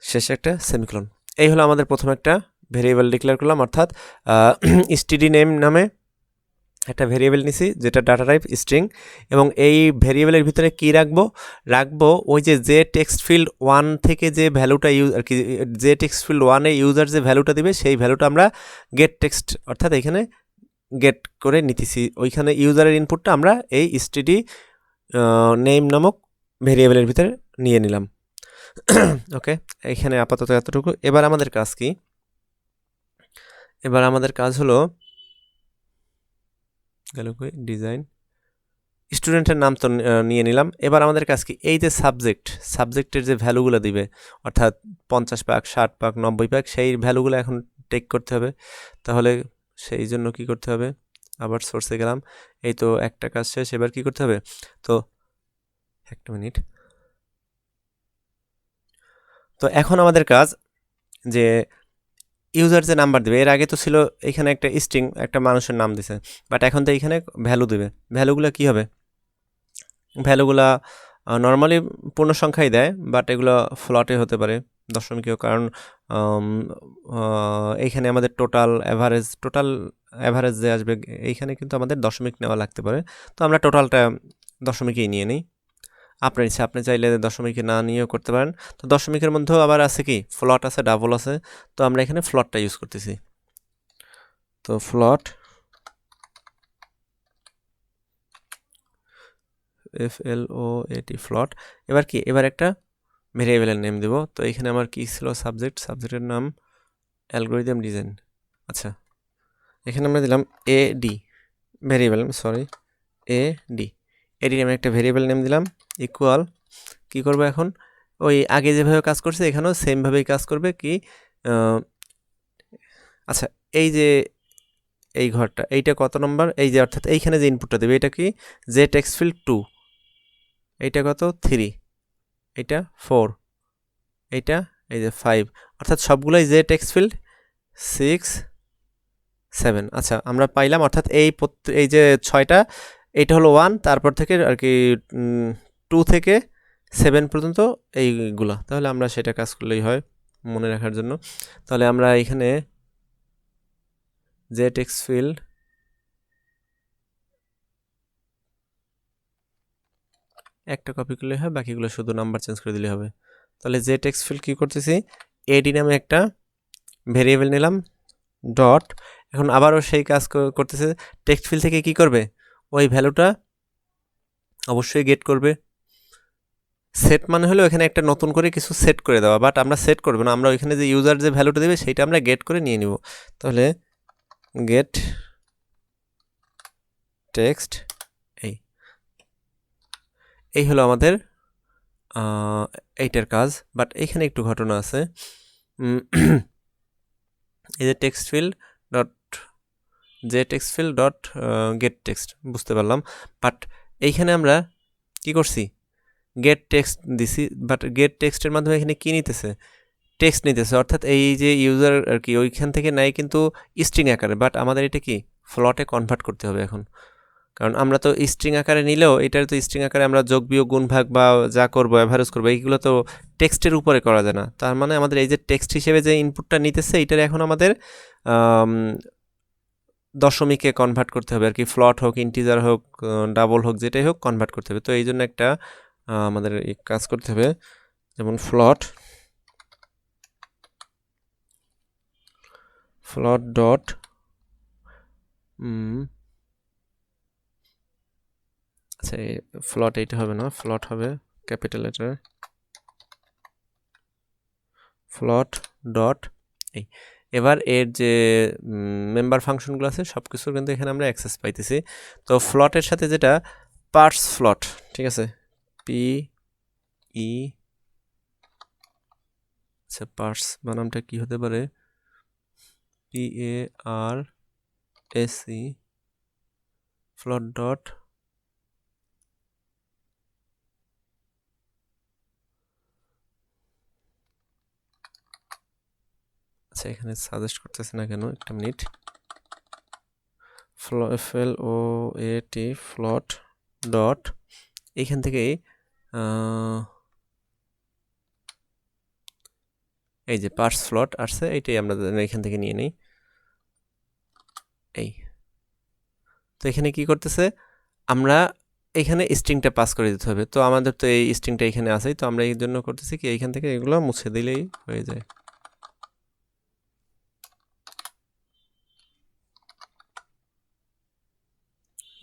A: শেষে একটা সেমিকোলন। এই হলো আমাদের প্রথম একটা ভেরিয়েবল ডিক্লেয়ার করলাম, অর্থাৎ std নেম নামে একটা ভেরিয়েবল নিছি যেটা ডাটা টাইপ স্ট্রিং, এবং এই ভেরিয়েবলের ভিতরে কি রাখবো ওই যে টেক্সট ফিল্ড 1 থেকে যে ভ্যালুটা আর কি, যে টেক্সট ফিল্ড 1-এ ইউজার যে ভ্যালুটা দিবে সেই ভ্যালুটা আমরা গেট টেক্সট অর্থাৎ এখানে গেট করে নিতেছি। ওইখানে ইউজারের ইনপুটটা আমরা এই std নেম নামক ভেরিয়েবলের ভিতরে নিয়ে নিলাম। ওকে, এখানে আপাতত এতটুকু। এবার আমাদের কাজ কি, এবার আমাদের কাজ হলো গেল কই ডিজাইন, স্টুডেন্টের নাম তো নিয়ে নিলাম। এবার আমাদের কাজ কি, এই যে সাবজেক্টের যে ভ্যালুগুলো দিবে, অর্থাৎ 50 পাক 60 পাক 90 পাক, সেই ভ্যালুগুলো এখন টেক করতে হবে। তাহলে সেই জন্য কি করতে হবে, আবার সোর্সে গেলাম, এই তো একটা কাজ শেষ। এবার কি করতে হবে, তো একটা মিনিট, তো এখন আমাদের কাজ যে ইউজার যে নাম্বার দেবে, এর আগে তো ছিল এখানে একটা স্ট্রিং, একটা মানুষের নাম দিছে, বাট এখন তো এখানে ভ্যালু দেবে। ভ্যালুগুলো কি হবে, ভ্যালুগুলা নর্মালি পূর্ণ সংখ্যাই দেয়, বাট এগুলো ফ্লটে হতে পারে, দশমিকেও, কারণ এইখানে আমাদের টোটাল অ্যাভারেজ যে আসবে এইখানে কিন্তু আমাদের দশমিক নেওয়া লাগতে পারে। তো আমরা টোটালটা দশমিকেই নিয়ে নিই। আপনার ইচ্ছা, আপনি চাইলে দশমিকে না নিয়েও করতে পারেন। তো দশমিকের মধ্যেও আবার আছে কি ফ্লট আছে, ডাবল আছে, তো আমরা এখানে ফ্লটটা ইউজ করতেছি। তো ফ্লট FLOAT ফ্লট। এবার কি, এবার একটা ভেরিয়েবলের নেম দেব। তো এখানে আমার কি ছিল, সাবজেক্টের নাম অ্যালগরিদম ডিজাইন। আচ্ছা, এখানে আমরা দিলাম AD ভেরিয়েবল, AD নামে একটা ভেরিয়েবল নেম দিলাম, ইকুয়াল কি করব এখন, ওই আগে যেভাবে কাজ করছে এখানেও সেমভাবেই কাজ করবে কি, আচ্ছা এই যে এই ঘরটা, এইটা কত নম্বর, এই যে অর্থাৎ এইখানে যে ইনপুটটা দেবে এটা কি, যে টেক্সট ফিল্ড 2, এইটা কত 3, এইটা 4, এইটা এই যে 5, অর্থাৎ সবগুলোই যে টেক্সট ফিল্ড 6 7। আচ্ছা আমরা পাইলাম, অর্থাৎ এই যে 6টা, এইটা হলো 1, তারপর থেকে আর কি 2 থেকে 7 পর্যন্ত এইগুলা। তাহলে আমরা সেটা কাজ করলেই হয় মনে রাখার জন্য। তাহলে আমরা এখানে যে টেক্সট ফিল্ড একটা কপি করলে হয়, বাকিগুলো শুধু নাম্বার চেঞ্জ করে দিলে হবে। তাহলে যে টেক্সট ফিল্ড কী করতেছি, AD নামে একটা ভেরিয়েবল নিলাম, ডট, এখন আবারও সেই কাজ করতেছে, টেক্সট ফিল্ড থেকে কি করবে, ওই ভ্যালুটা অবশ্যই গেট করবে। সেট মানে হলো এখানে একটা নতুন করে কিছু সেট করে দেওয়া, বাট আমরা সেট করবো না, আমরা ওইখানে যে ইউজার যে ভ্যালুটা দেবে সেইটা আমরা গেট করে নিয়ে নিব। তাহলে গেট টেক্সট, এই হলো আমাদের এইটার কাজ। বাট এইখানে একটু ঘটনা আছে, এই যে text field dot gate text বুঝতে পারলাম, বাট এইখানে আমরা কি করছি, গেট টেক্সট দিছি, বাট গেট টেক্সটের মাধ্যমে এখানে কি নিতেছে, টেক্সট নিতেছে, অর্থাৎ এই যে ইউজার আর কি ওইখান থেকে নেয় কিন্তু স্ট্রিং আকারে, বাট আমাদের এটা কি ফ্লটে কনভার্ট করতে হবে এখন, কারণ আমরা তো স্ট্রিং আকারে নিলেও এটার তো স্ট্রিং আকারে আমরা যোগ বিয়োগ গুণ ভাগ বা যা করবো অ্যাভারেজ করবো এইগুলো তো টেক্সটের উপরে করা যায় না। তার মানে আমাদের এই যে টেক্সট হিসেবে যে ইনপুটটা নিতেছে এইটার এখন আমাদের দশমিকে কনভার্ট করতে হবে আর কি, ফ্লট হোক ইন্টিজার হোক ডাবল হোক যেটাই হোক কনভার্ট করতে হবে। তো এই জন্য একটা আমাদের এই কাজ করতে হবে, যেমন ফ্লট ডট আচ্ছা, ফ্লট এইটা হবে না, ফ্লট হবে ক্যাপিটাল লেটার, ফ্লট ডট এই। এবার এর যে মেম্বার ফাংশনগুলো আছে সব কিছুর কিন্তু এখানে আমরা অ্যাক্সেস পাইতেছি। তো ফ্লটের সাথে যেটা পার্স ফ্লট, ঠিক আছে, পি ই, আচ্ছা পার্স বানামটা কি হতে পারে, P A R S E, ফ্লট ডট আচ্ছা এখানে সাজেস্ট করতেছে না কেন, একটা মিনিট, এফএল ও এ টি ফ্লট ডট এইখান থেকেই এই যে পার্স ফ্লট আসছে, এইটাই আমরা এখান থেকে নিয়ে নিই। এই তো এখানে কি করতেছে, আমরা এখানে স্ট্রিংটা পাস করে দিতে হবে। তো আমাদের তো এই স্ট্রিংটা এখানে আছেই, তো আমরা এই জন্য করতেছি কি এইখান থেকে এগুলো মুছে দিলেই হয়ে যায়।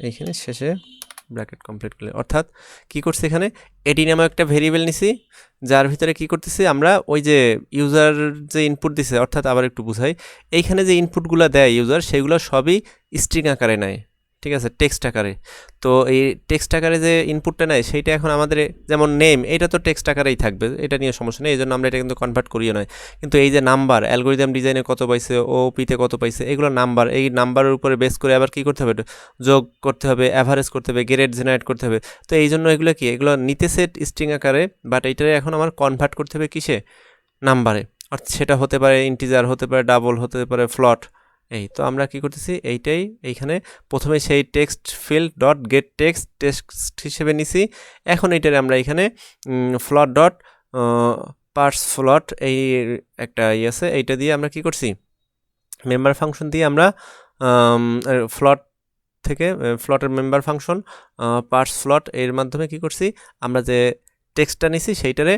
A: এইখানে শেষে ব্র্যাকেট কমপ্লিট করলে, অর্থাৎ কি করছি এখানে এডি নামে একটা ভেরিয়েবল নিছি, যার ভিতরে কি করতেছি আমরা ওই যে ইউজার যে ইনপুট দিছে, অর্থাৎ আবার একটু বুঝাই, এইখানে যে ইনপুটগুলো দেয় ইউজার সেগুলো সবই স্ট্রিং আকারে নেয়, ঠিক আছে, টেক্সট আকারে। তো এই টেক্সট আকারে যে ইনপুটটা নেয় সেইটা এখন আমাদের যেমন নেম, এটা তো টেক্সট আকারেই থাকবে, এটা নিয়ে সমস্যা নেই, এই জন্য আমরা এটা কিন্তু কনভার্ট করিও নয়। কিন্তু এই যে নাম্বার, অ্যালগোরিদম ডিজাইনে কত পাইছে, ওপিতে কত পাইছে, এগুলো নাম্বার, এই নাম্বারের উপরে বেস করে আবার কি করতে হবে, যোগ করতে হবে, অ্যাভারেজ করতে হবে, গ্রেড জেনারেট করতে হবে। তো এই জন্য এগুলো কি, এগুলো নিতেছে স্ট্রিং আকারে, বাট এইটারে এখন আমার কনভার্ট করতে হবে কিসে, নাম্বারে। অর্থাৎ সেটা হতে পারে ইন্টিজার, হতে পারে ডাবল, হতে পারে ফ্লট। এই তো আমরা কি করতেছি এইটাই, এইখানে প্রথমে সেই text field dot gate text হিসেবে নিছি। এখন এইটারে আমরা এখানে ফ্লট ডট পার্স ফ্লট এই একটা আছে, এইটা দিয়ে আমরা কি করছি, মেম্বার ফাংশন দিয়ে আমরা ফ্লট থেকে ফ্লটের মেম্বার ফাংশন পার্স ফ্লট এর মাধ্যমে কি করছি, আমরা যে টেক্সটটা নিছি সেইটারে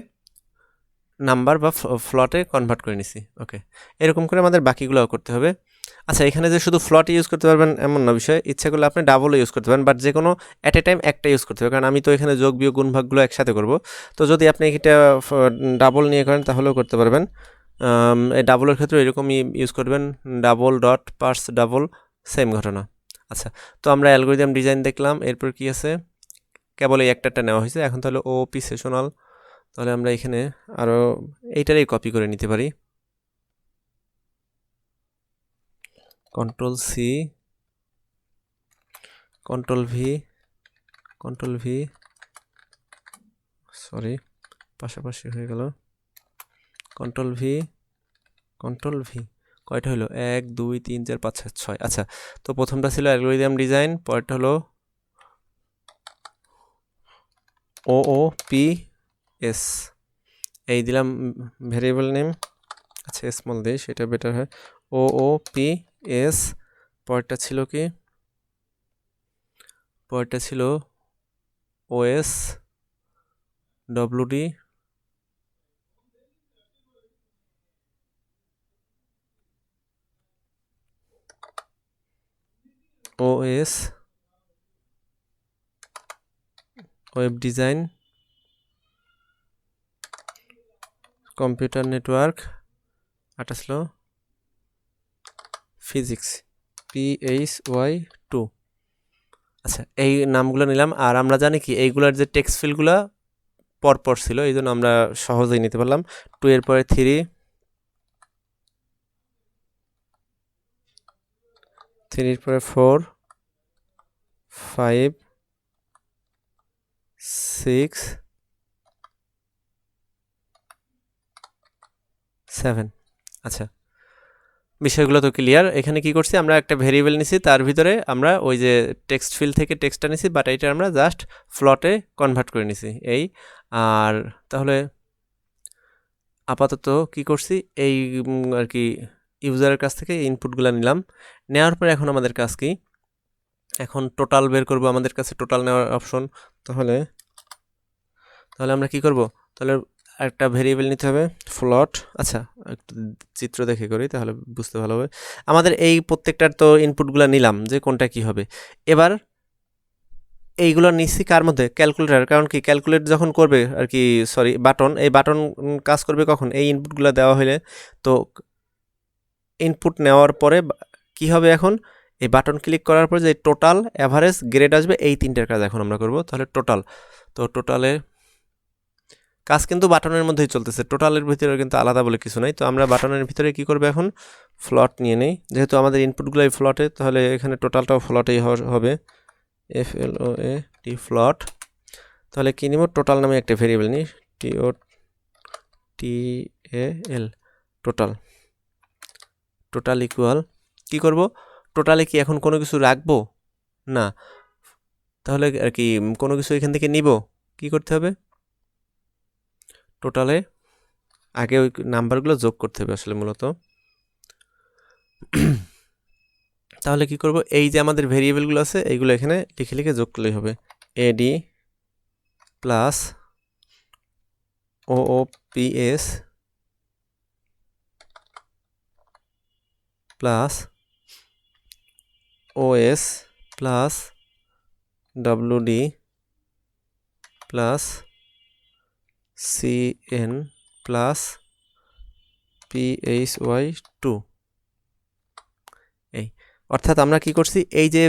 A: নাম্বার বা ফ্লটে কনভার্ট করে নিছি। ওকে, এরকম করে আমাদের বাকিগুলোও করতে হবে। আচ্ছা এখানে যে শুধু ফ্লট ইউজ করতে পারবেন এমন না বিষয়, ইচ্ছা করলে আপনি ডাবলও ইউজ করতে পারেন, বাট যে কোনো অ্যাট এ টাইম একটা ইউজ করতে হবে, কারণ আমি তো এখানে যোগ বিয়োগ গুণ ভাগগুলো একসাথে করব। তো যদি আপনি এটা ডাবল নিয়ে করেন তাহলেও করতে পারবেন। এই ডাবলের ক্ষেত্রে এরকমই ইউজ করবেন, double dot purse double, same ঘটনা। আচ্ছা, তো আমরা অ্যালগোরিদম ডিজাইন দেখলাম, এরপর কি আছে, কেবল এই একটা নেওয়া হয়েছে। এখন তাহলে ওপি সেশনাল, তাহলে আমরা এখানে আরও এইটারই কপি করে নিতে পারি, control C, control V, sorry পাশাপাশি হয়ে গেল, কন্ট্রোল ভি, কয়টা হলো, 1 2 3 4 5 6। আচ্ছা, তো প্রথমটা ছিল অ্যালগোরিদম ডিজাইন, পরেরটা হলো OOPS, এই দিলাম ভেরিয়েবল নেম, আচ্ছা স্মল দিই সেটা বেটার হয়, OOPS। পরেরটা ছিল কি, পরেরটা ছিল OS WD, OS web design, computer network, আটা ছিল ফিজিক্স, PHY2। আচ্ছা এই নামগুলো নিলাম, আর আমরা জানি কি এইগুলার যে টেক্সট ফিল্ডগুলো পরপর ছিল, এই জন্য আমরা সহজেই নিতে পারলাম। 2 এর পরে 3, 3 এর পরে 4, 5, 6, 7। আচ্ছা বিষয়গুলো তো ক্লিয়ার। এখানে কি করছি, আমরা একটা ভেরিয়েবল নিছি, তার ভিতরে আমরা ওই যে টেক্সট ফিল্ড থেকে টেক্সটটা নিছি, বাট এইটা আমরা জাস্ট ফ্লটে কনভার্ট করে নিছি এই। আর তাহলে আপাতত কি করছি, এই আর কি ইউজারের কাছ থেকে ইনপুটগুলো নিলাম, নেওয়ার পরে এখন আমাদের কাজ কি, এখন টোটাল বের করব, আমাদের কাছে টোটাল নেওয়ার অপশন। তাহলে তাহলে আমরা কি করব, তাহলে একটা ভেরিয়েবল নিতে হবে ফ্লট। আচ্ছা, একটু চিত্র দেখে করি তাহলে বুঝতে ভালো হবে। আমাদের এই প্রত্যেকটার তো ইনপুটগুলো নিলাম যে কোনটা কি হবে। এবার এইগুলো নিচ্ছি কার মধ্যে, ক্যালকুলেটার। কারণ কি ক্যালকুলেট যখন করবে আর কি, সরি বাটন, এই বাটন কাজ করবে কখন, এই ইনপুটগুলো দেওয়া হলে। তো ইনপুট নেওয়ার পরে কি হবে, এখন এই বাটন ক্লিক করার পর যে টোটাল, অ্যাভারেজ, গ্রেড আসবে, এই তিনটার কাজ এখন আমরা করব। তাহলে টোটাল, তো টোটালে কাজ কিন্তু বাটনের মধ্যেই চলতেছে, টোটালের ভিতরে কিন্তু আলাদা বলে কিছু নাই। তো আমরা বাটনের ভিতরে কি করবো, এখন ফ্লট নিয়ে নেই, যেহেতু আমাদের ইনপুটগুলো এই ফ্লটে, তাহলে এখানে টোটালটাও ফ্লটেই হবে, FLOAT ফ্লট। তাহলে কি নিব, টোটাল নামে একটা ভেরিয়েবল নিই, TOTAL, টোটাল। টোটাল ইকুয়াল কি করব, টোটালে কি এখন কোনো কিছু রাখবো না, তাহলে আর কি কোনো কিছু এখান থেকে নিব, কি করতে হবে, টোটালে আগে ওই নাম্বারগুলো যোগ করতে হবে আসলে মূলত। তাহলে কি করব, এই যে আমাদের ভেরিয়েবলগুলো আছে এইগুলো এখানে লিখে লিখে যোগ করলেই হবে, AD plus OOPS plus OS plus WD plus CN plus PHY2। এই অর্থাৎ আমরা কি করছি, এই যে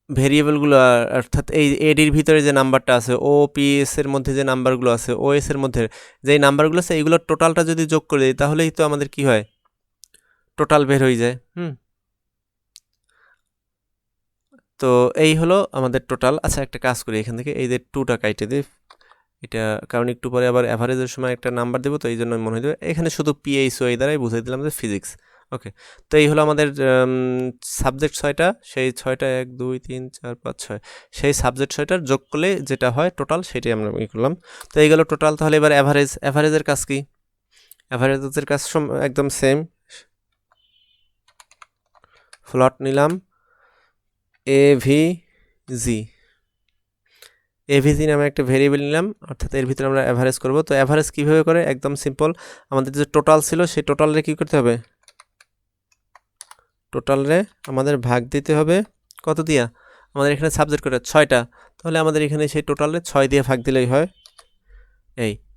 A: ভেরিয়েবলগুলো, অর্থাৎ এই এডির ভিতরে যে নাম্বারটা আছে, OPS এর মধ্যে যে নাম্বারগুলো আছে, OS এর মধ্যে যেই নাম্বারগুলো আছে, এইগুলোর টোটালটা যদি যোগ করে দিই তাহলেই তো আমাদের কি হয়, টোটাল বের হয়ে যায়। তো এই হলো আমাদের টোটাল। আচ্ছা, একটা কাজ করি, এখান থেকে এই যে 2টা কাইটে দিই, এটা কারণ একটু পরে আবার অ্যাভারেজের সময় একটা নাম্বার দেবো, তো এই জন্য মনে হয়ে যাবে, এখানে শুধু PHY দ্বারাই বুঝিয়ে দিলাম যে ফিজিক্স। ওকে, তো এই হলো আমাদের সাবজেক্ট 6টা, সেই 6টা 1 2 3 4 5 6, সেই সাবজেক্ট 6টার যোগ করলে যেটা হয় টোটাল, সেটাই আমরা করলাম। তো এই গেল টোটাল। তাহলে এবার অ্যাভারেজের কাজ কি, অ্যাভারেজের কাজ একদম সেম, ফ্লট নিলাম AVG নামে একটা ভেরিয়েবল নিলাম, অর্থাৎ এর ভিতরে আমরা অ্যাভারেজ করব। তো অ্যাভারেজ কীভাবে করে, একদম সিম্পল, আমাদের যে টোটাল ছিল সেই টোটালরে কী করতে হবে, টোটালরে আমাদের ভাগ দিতে হবে কত দিয়া, আমাদের এখানে সাবজেক্ট করে 6টা, তাহলে আমাদের এখানে সেই টোটালে 6 দিয়ে ভাগ দিলেই হয়।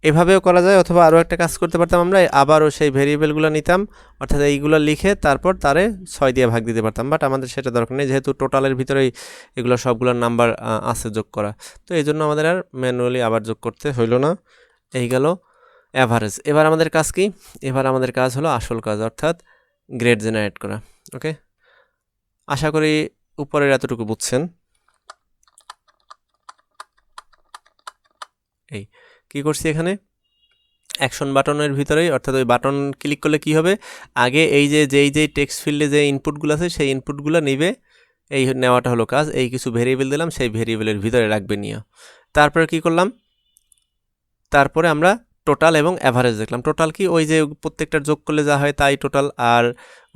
A: এভাবেও করা যায়, অথবা আরও একটা কাজ করতে পারতাম, আমরা আবারও সেই ভেরিয়েবলগুলো নিতাম, অর্থাৎ এইগুলো লিখে তারপর তারে 6 দিয়ে ভাগ দিতে পারতাম, বাট আমাদের সেটা দরকার নেই, যেহেতু টোটালের ভিতরেই এগুলো সবগুলোর নাম্বার আছে যোগ করা। তো এই জন্য আমাদের আর ম্যানুয়ালি আবার যোগ করতে হইল না। এই গেল অ্যাভারেজ। এবার আমাদের কাজ কি, এবার আমাদের কাজ হলো আসল কাজ, অর্থাৎ গ্রেড জেনারেট করা। ওকে, আশা করি উপরের এতটুকু বুঝছেন। এই কি করছি এখানে, অ্যাকশন বাটনের ভিতরেই, অর্থাৎ ওই বাটন ক্লিক করলে কি হবে, আগে এই যে যেই টেক্সট ফিল্ডে যে ইনপুটগুলো আছে সেই ইনপুটগুলো নিবে, এই নেওয়াটা হলো কাজ। এই কিছু ভেরিয়েবল দিলাম, সেই ভেরিয়েবলের ভিতরে রাখবে নিয়ে। তারপরে কি করলাম, তারপরে আমরা টোটাল এবং অ্যাভারেজ দেখলাম। টোটাল কি, ওই যে প্রত্যেকটার যোগ করলে যা হয় তাই টোটাল, আর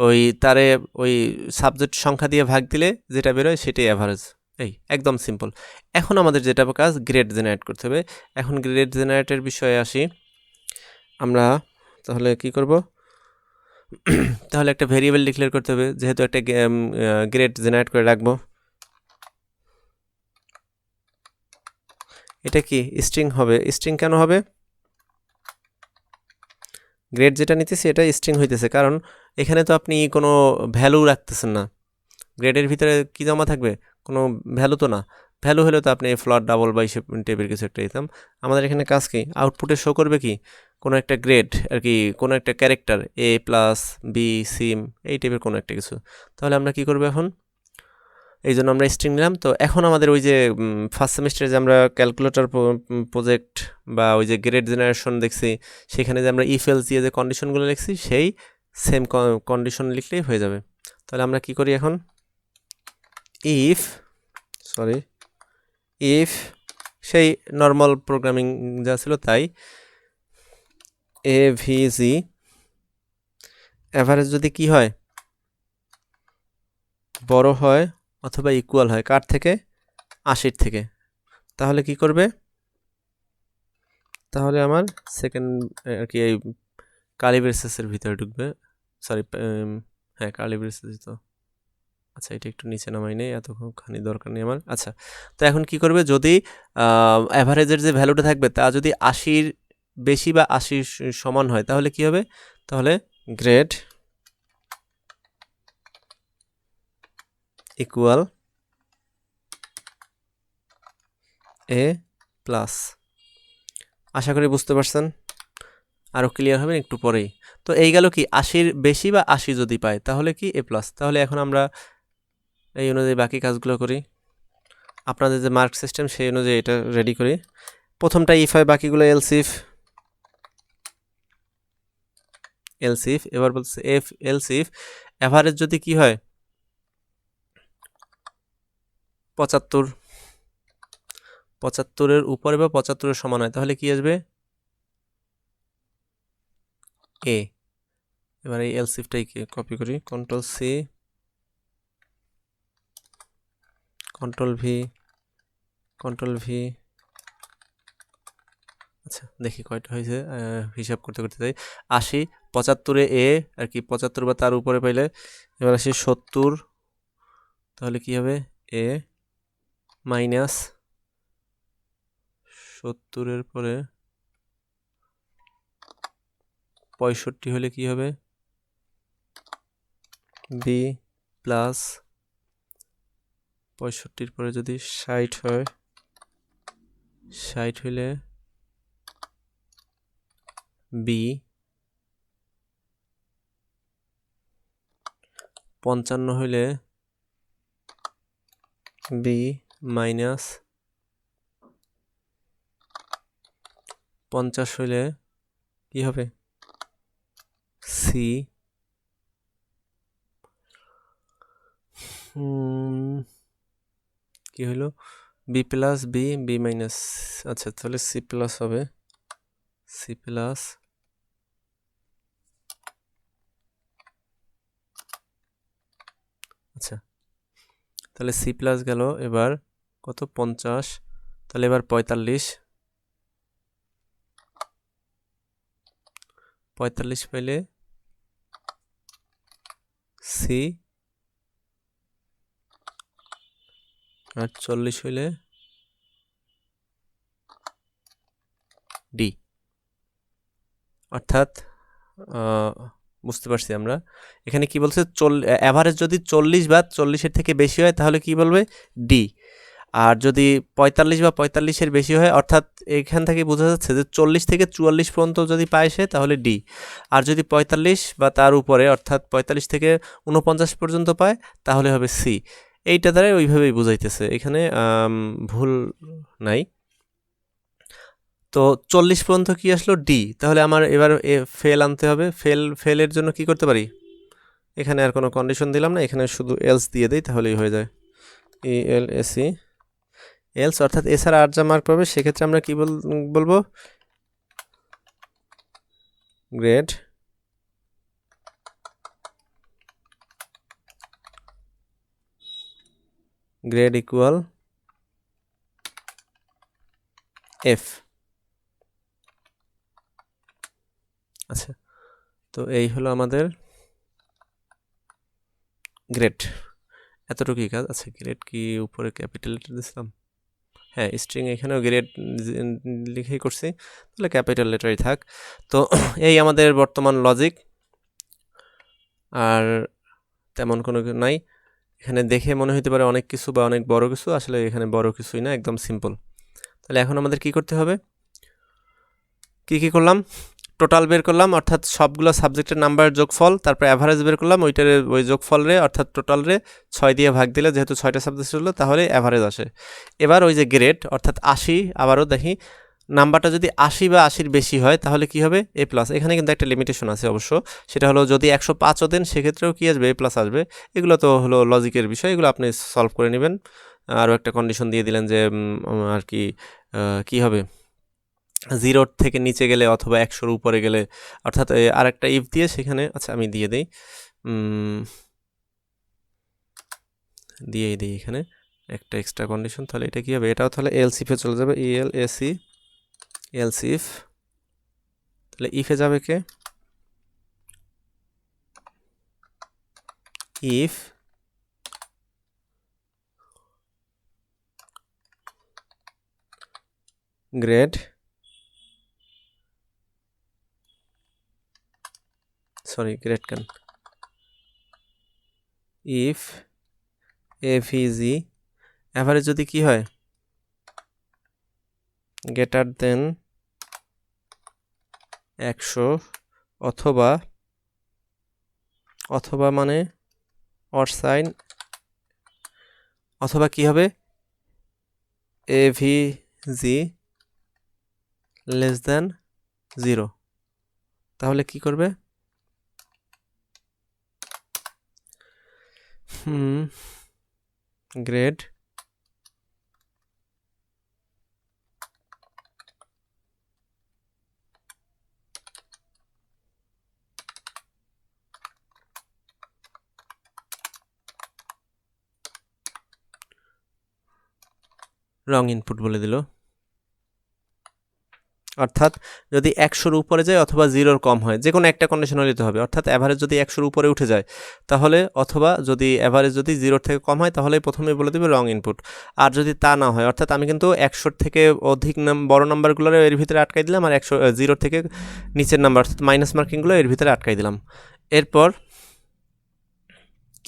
A: ওই তারে ওই সাবজেক্ট সংখ্যা দিয়ে ভাগ দিলে যেটা বেরোয় সেটাই অ্যাভারেজ। এই একদম সিম্পল। এখন আমাদের যেটা কাজ, গ্রেড জেনারেট করতে হবে। এখন গ্রেড জেনারেটের বিষয়ে আসি আমরা। তাহলে কি করব, তাহলে একটা ভেরিয়েবল ডিক্লেয়ার করতে হবে, যেহেতু একটা গ্রেড জেনারেট করে রাখবো। এটা কি স্ট্রিং হবে, স্ট্রিং কেন হবে, গ্রেড যেটা নিতেছি এটা স্ট্রিং হইতেছে, কারণ এখানে তো আপনি কোনো ভ্যালু রাখতেছেন না, গ্রেডের ভিতরে কি জমা থাকবে, কোনো ভ্যালু তো না, ভ্যালু হলে তো আপনি ফ্লট ডাবল বা হিসেব টাইপের কিছু একটা দিতাম। আমাদের এখানে কাজ কি, আউটপুটে শো করবে কি, কোনো একটা গ্রেড আর কি, কোনো একটা ক্যারেক্টার A+B সিম এই টাইপের কোনো একটা কিছু। তাহলে আমরা কি করব এখন, এই জন্য আমরা স্ট্রিং নিলাম। তো এখন আমাদের ওই যে ফার্স্ট সেমিস্টারে যে আমরা ক্যালকুলেটর প্রজেক্ট বা ওই যে গ্রেড জেনারেশন দেখছি, সেখানে যে আমরা ইফ এলস দিয়ে যে কন্ডিশনগুলো লিখছি, সেই সেম কন্ডিশন লিখলেই হয়ে যাবে। তাহলে আমরা কি করি এখন, ইফ সেই নর্মাল প্রোগ্রামিং যা ছিল তাই, AVG অ্যাভারেজ যদি কি হয়, বড় হয় অথবা ইকুয়াল হয় কার থেকে, 80 থেকে, তাহলে কি করবে, তাহলে আমার সেকেন্ড আর কি এই কার্লি ব্রেসেসের ভিতরে ঢুকবে, সরি হ্যাঁ কার্লি ব্রেসেস তো, আচ্ছা এটা একটু নিচে নামাই নেই, এতখানি দরকার নেই আমার। আচ্ছা, তো এখন কি করবে, যদি অ্যাভারেজের যে ভ্যালুটা থাকবে তা যদি 80-র বেশি বা 80 সমান হয় তাহলে কি হবে, তাহলে গ্রেড ইকুয়াল এ প্লাস। আশা করি বুঝতে পারছেন, আরও ক্লিয়ার হবে একটু পরেই। তো এই গেল কি 80-র বেশি বা 80 যদি পায় তাহলে কি এ প্লাস। তাহলে এখন আমরা এই অনুযায়ী বাকি কাজগুলো করি, আপনাদের যে মার্ক সিস্টেম সেই অনুযায়ী এটা রেডি করি। প্রথমটা ইফ হয়, বাকিগুলো এলস ইফ। এবার বলছে এলস ইফ অ্যাভারেজ যদি কি হয় 75-এর উপরে বা 75-এর সমান হয় তাহলে কি আসবে এ। এবার এই এলস ইফটাই কপি করি, কন্ট্রোল সি কন্ট্রোল ভি। আচ্ছা দেখি কয়টা হয়েছে, হিসাব করতে করতে যাই। 80, 75-এ এ আর কি 75 বা তার উপরে পাইলে, এবার আসি 70, তাহলে কি হবে এ মাইনাস 70-এর পরে 65 হলে কি হবে বি প্লাস 65-র পরে যদি 60 হয়, 60 হইলে বি, 55 হইলে বি মাইনাস 50 হইলে কি হবে সি। কি হইল বি প্লাস বি মাইনাস, আচ্ছা তাহলে সি প্লাস হবে, সি প্লাস আচ্ছা তাহলে সি প্লাস গেল। এবার কত 50, তাহলে এবার 45 পাইলে সি, আর 40 হইলে ডি। অর্থাৎ বুঝতে পারছি আমরা এখানে কি বলছে, অ্যাভারেজ যদি 40 বা 40-এর থেকে বেশি হয় তাহলে কি বলবে ডি, আর যদি 45 বা 45-এর বেশি হয়, অর্থাৎ এখান থেকে বোঝা যাচ্ছে যে 40 থেকে 44 পর্যন্ত যদি পায় সে তাহলে ডি, আর যদি 45 বা তার উপরে অর্থাৎ 45 থেকে 49 পর্যন্ত পায় তাহলে হবে সি। এইটা দ্বারা ওইভাবেই বুঝাইতেছে, এখানে ভুল নাই। তো 40 পর্যন্ত কি আসলো ডি, তাহলে আমার এবার ফেল আনতে হবে। ফেলের জন্য কি করতে পারি, এখানে আর কোনো কন্ডিশন দিলাম না, এখানে শুধু এলস দিয়ে দিই তাহলেই হয়ে যায়। এলএসি এলস, অর্থাৎ এছাড়া আর যা মার্ক পাবে সেক্ষেত্রে আমরা কি বলবো গ্রেড ইকুয়াল এফ। আচ্ছা, তো এই হলো আমাদের গ্রেড, এতটুকুই কাজ। আচ্ছা গ্রেড কি উপরে ক্যাপিটাল লেটার দিয়েছিলাম, হ্যাঁ স্ট্রিং এখানেও গ্রেড লিখেই করছি, তাহলে ক্যাপিটাল লেটারই থাক। তো এই আমাদের বর্তমান লজিক, আর তেমন কোনো নাই। এখানে দেখে মনে হতে পারে অনেক কিছু বা অনেক বড় কিছু, আসলে এখানে বড় কিছুই না, একদম সিম্পল। তাহলে এখন আমাদের কি করতে হবে, কি করলাম, টোটাল বের করলাম অর্থাৎ সবগুলো সাবজেক্টের নাম্বার যোগফল, তারপর অ্যাভারেজ বের করলাম, ওইটার ওই যোগফল রে অর্থাৎ টোটাল রে 6 দিয়ে ভাগ দিলে, যেহেতু 6টা সাবজেক্ট ছিল তাহলে অ্যাভারেজ আসে। এবার ওই যে গ্রেড অর্থাৎ 80, আবারও দেখি নাম্বারটা যদি 80 বা 80-র বেশি হয় তাহলে কি হবে এ প্লাস। এখানে কিন্তু একটা লিমিটেশন আছে অবশ্য, সেটা হলো যদি 105ও দেন সেক্ষেত্রেও কি আসবে এ প্লাস আসবে। এগুলো তো হলো লজিকের বিষয়, এগুলো আপনি সলভ করে নেবেন। আরও একটা কন্ডিশন দিয়ে দিলেন যে আর কি কি হবে 0-র থেকে নিচে গেলে অথবা 100-র উপরে গেলে, অর্থাৎ আর একটা ইফ দিয়ে সেখানে, আচ্ছা আমি দিয়ে দিই দিয়েই দিই এখানে একটা এক্সট্রা কন্ডিশন, তাহলে এটা কি হবে, এটাও তাহলে এলস ইফে চলে যাবে, এলএসি এলস ইফ, তাহলে ইফে যাবে কে, ইফ গ্রেড গ্রেড কেন, ইফ এভিজি অ্যাভারেজ যদি কি হয় গ্রেটার দেন 100 অথবা মানে অর সাইন, অথবা কি হবে এভিজি লেস দেন 0, তাহলে কি করবে, গ্রেড রং ইনপুট বলে দিল, অর্থাৎ যদি 100-র উপরে যায় অথবা 0-র কম হয়, যে কোনো একটা কন্ডিশন হলে হবে, অর্থাৎ অ্যাভারেজ যদি 100-র উপরে উঠে যায় তাহলে, অথবা যদি অ্যাভারেজ যদি 0-র থেকে কম হয় তাহলে প্রথমে বলে দেবে রং ইনপুট। আর যদি তা না হয়, অর্থাৎ আমি কিন্তু 100-র থেকে অধিক বড় নাম্বারগুলো এর ভিতরে আটকাই দিলাম, আর 0 থেকে নিচের নাম্বার অর্থাৎ মাইনাস মার্কিংগুলো এর ভিতরে আটকাই দিলাম। এরপর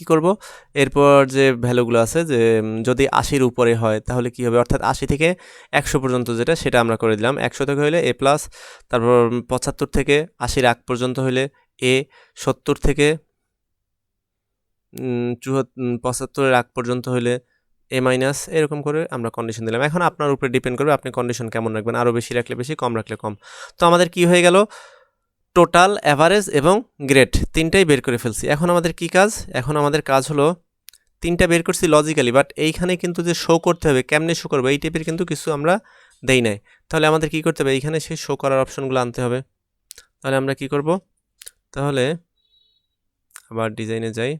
A: কি করব, এরপর যে ভ্যালুগুলো আছে, যে যদি 80-র উপরে হয় তাহলে কি হবে, অর্থাৎ 80 থেকে 100 পর্যন্ত যেটা সেটা আমরা করে দিলাম। 100 থেকে হলে এ প্লাস, তারপর 75 থেকে 80-র আগ পর্যন্ত হলে এ, 70 থেকে 75-এর আগ পর্যন্ত হলে এ মাইনাস, এরকম করে আমরা কন্ডিশন দিলাম। এখন আপনার উপরে ডিপেন্ড করবে আপনি কন্ডিশন কেমন রাখবেন, আরও বেশি রাখলে বেশি, কম রাখলে কম। তো আমাদের কি হয়ে গেল, টোটাল, অ্যাভারেজ এবং গ্রেড তিনটাই বের করে ফেলছি। এখন আমাদের কি কাজ, এখন আমাদের কাজ হলো তিনটা বের করছি লজিক্যালি, বাট এইখানে কিন্তু যে শো করতে হবে, কেমনে শো করবো এই টাইপের কিন্তু কিছু আমরা দেই নাই। তাহলে আমাদের কি করতে হবে, এইখানে সেই শো করার অপশনগুলো আনতে হবে। তাহলে আমরা কি করব, তাহলে আবার ডিজাইনে যাই,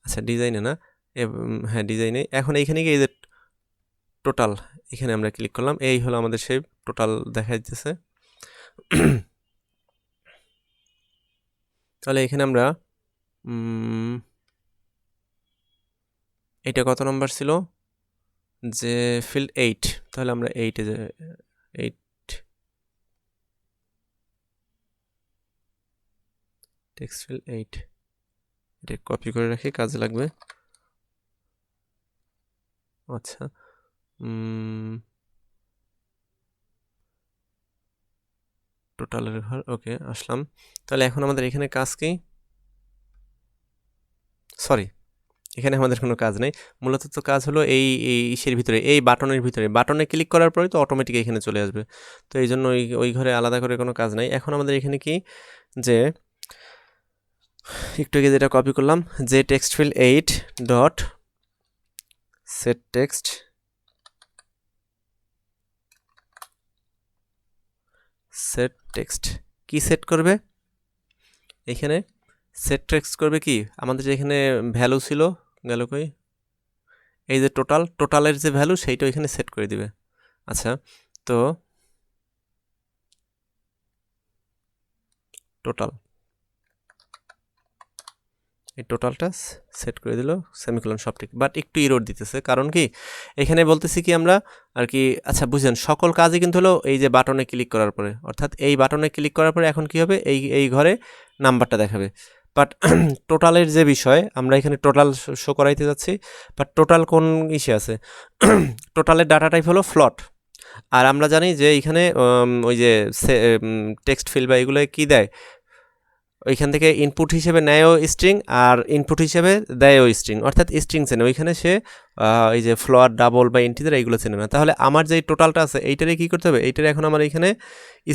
A: আচ্ছা ডিজাইনে না, হ্যাঁ ডিজাইনে, এখন এইখানে গিয়ে এই যে টোটাল, এখানে আমরা ক্লিক করলাম, এই হলো আমাদের সেই টোটাল দেখা যাচ্ছে। তাহলে এখানে আমরা এটা কত নম্বর ছিল, যে ফিল্ড 8, তাহলে আমরা 8-এ 8 টেক্সট ফিল্ড 8, এটা কপি করে রাখি, কাজে লাগবে। আচ্ছা টোটালের ঘর, ওকে আসলাম। তাহলে এখন আমাদের এখানে কাজ কি, সরি এখানে আমাদের কোনো কাজ নেই, মূলত তো কাজ হলো এই ইসের ভিতরে, এই বাটনের ভিতরে, বাটনে ক্লিক করার পরে তো অটোমেটিক এখানে চলে আসবে, তো এই জন্য ওই ঘরে আলাদা করে কোনো কাজ নাই। এখন আমাদের এখানে কি, যে একটু আগে যেটা কপি করলাম, যে text field 8 dot set text, set text কি সেট করবে, এখানে সেট টেক্সট করবে কি, আমাদের যে এখানে ভ্যালু ছিল, গেল কই, এই যে টোটালের যে ভ্যালু সেইটা এখানে সেট করে দিবে। আচ্ছা তো টোটাল, এই টোটালটা সেট করে দিল, সেমিকোলন সব ঠিক, বাট একটু ইরোর দিতেছে, কারণ কি এখানে বলতেছি কি আমরা আর কি, আচ্ছা বুঝলেন, সকল কাজই কিন্তু হলো এই যে বাটনে ক্লিক করার পরে, অর্থাৎ এই বাটনে ক্লিক করার পরে এখন কি হবে, এই ঘরে নাম্বারটা দেখাবে, বাট টোটালের যে বিষয় আমরা এখানে টোটাল শো করাইতে যাচ্ছি, বাট টোটাল কোন ইসে আছে, টোটালের ডাটা টাইপ হলো ফ্লট, আর আমরা জানি যে এইখানে ওই যে টেক্সট ফিল্ড বা এগুলো কি দেয়, ওইখান থেকে ইনপুট হিসেবে নেয়ও স্ট্রিং আর ইনপুট হিসেবে দেয়ও স্ট্রিং, অর্থাৎ স্ট্রিং চেনে, ওইখানে সে এই যে ফ্লোয়ার, ডাবল বা ইন্টিজার এইগুলো চেনে না। তাহলে আমার যে টোটালটা আছে এইটারে কী করতে হবে, এইটারে এখন আমার এইখানে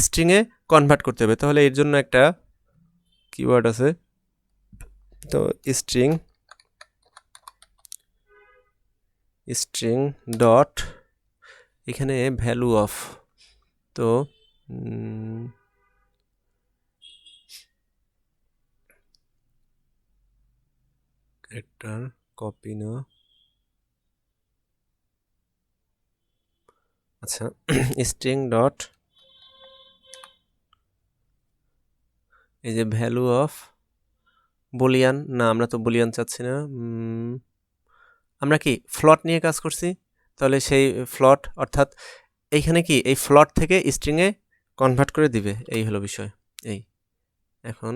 A: স্ট্রিংয়ে কনভার্ট করতে হবে। তাহলে এর জন্য একটা কিওয়ার্ড আছে, তো স্ট্রিং ডট এখানে ভ্যালু অফ, তো ক্যারেক্টার কপি না, আচ্ছা স্ট্রিং ডট এই যে ভ্যালু অফ বুলিয়ান, না আমরা তো বুলিয়ান চাচ্ছি না, আমরা কি ফ্লট নিয়ে কাজ করছি, তাহলে সেই ফ্লট অর্থাৎ এইখানে কি এই ফ্লট থেকে স্ট্রিংয়ে কনভার্ট করে দিবে, এই হলো বিষয়। এই এখন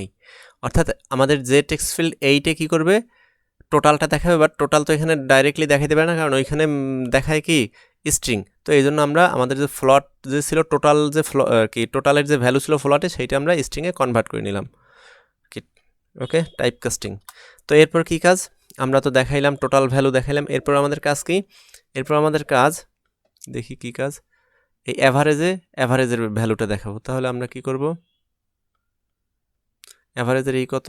A: এই অর্থাৎ আমাদের যে টেক্সট ফিল্ড এইটে কি করবে, টোটালটা দেখাবে, বাট টোটাল তো এখানে ডাইরেক্টলি দেখাইতে পারে না, কারণ ওইখানে দেখায় কি স্ট্রিং। তো এই জন্য আমরা আমাদের যে ফ্লট যে ছিল টোটাল যে কি টোটালের যে ভ্যালু ছিল ফ্লটে, সেইটা আমরা স্ট্রিংয়ে কনভার্ট করে নিলাম। ওকে, টাইপ কাস্টিং। তো এরপর কি কাজ, আমরা তো দেখাইলাম টোটাল ভ্যালু দেখাইলাম, এরপর আমাদের কাজ কি, এরপর আমাদের কাজ দেখি কি কাজ, এই অ্যাভারেজের ভ্যালুটা দেখাবো। তাহলে আমরা কি করব, অ্যাভারেজের এই কত,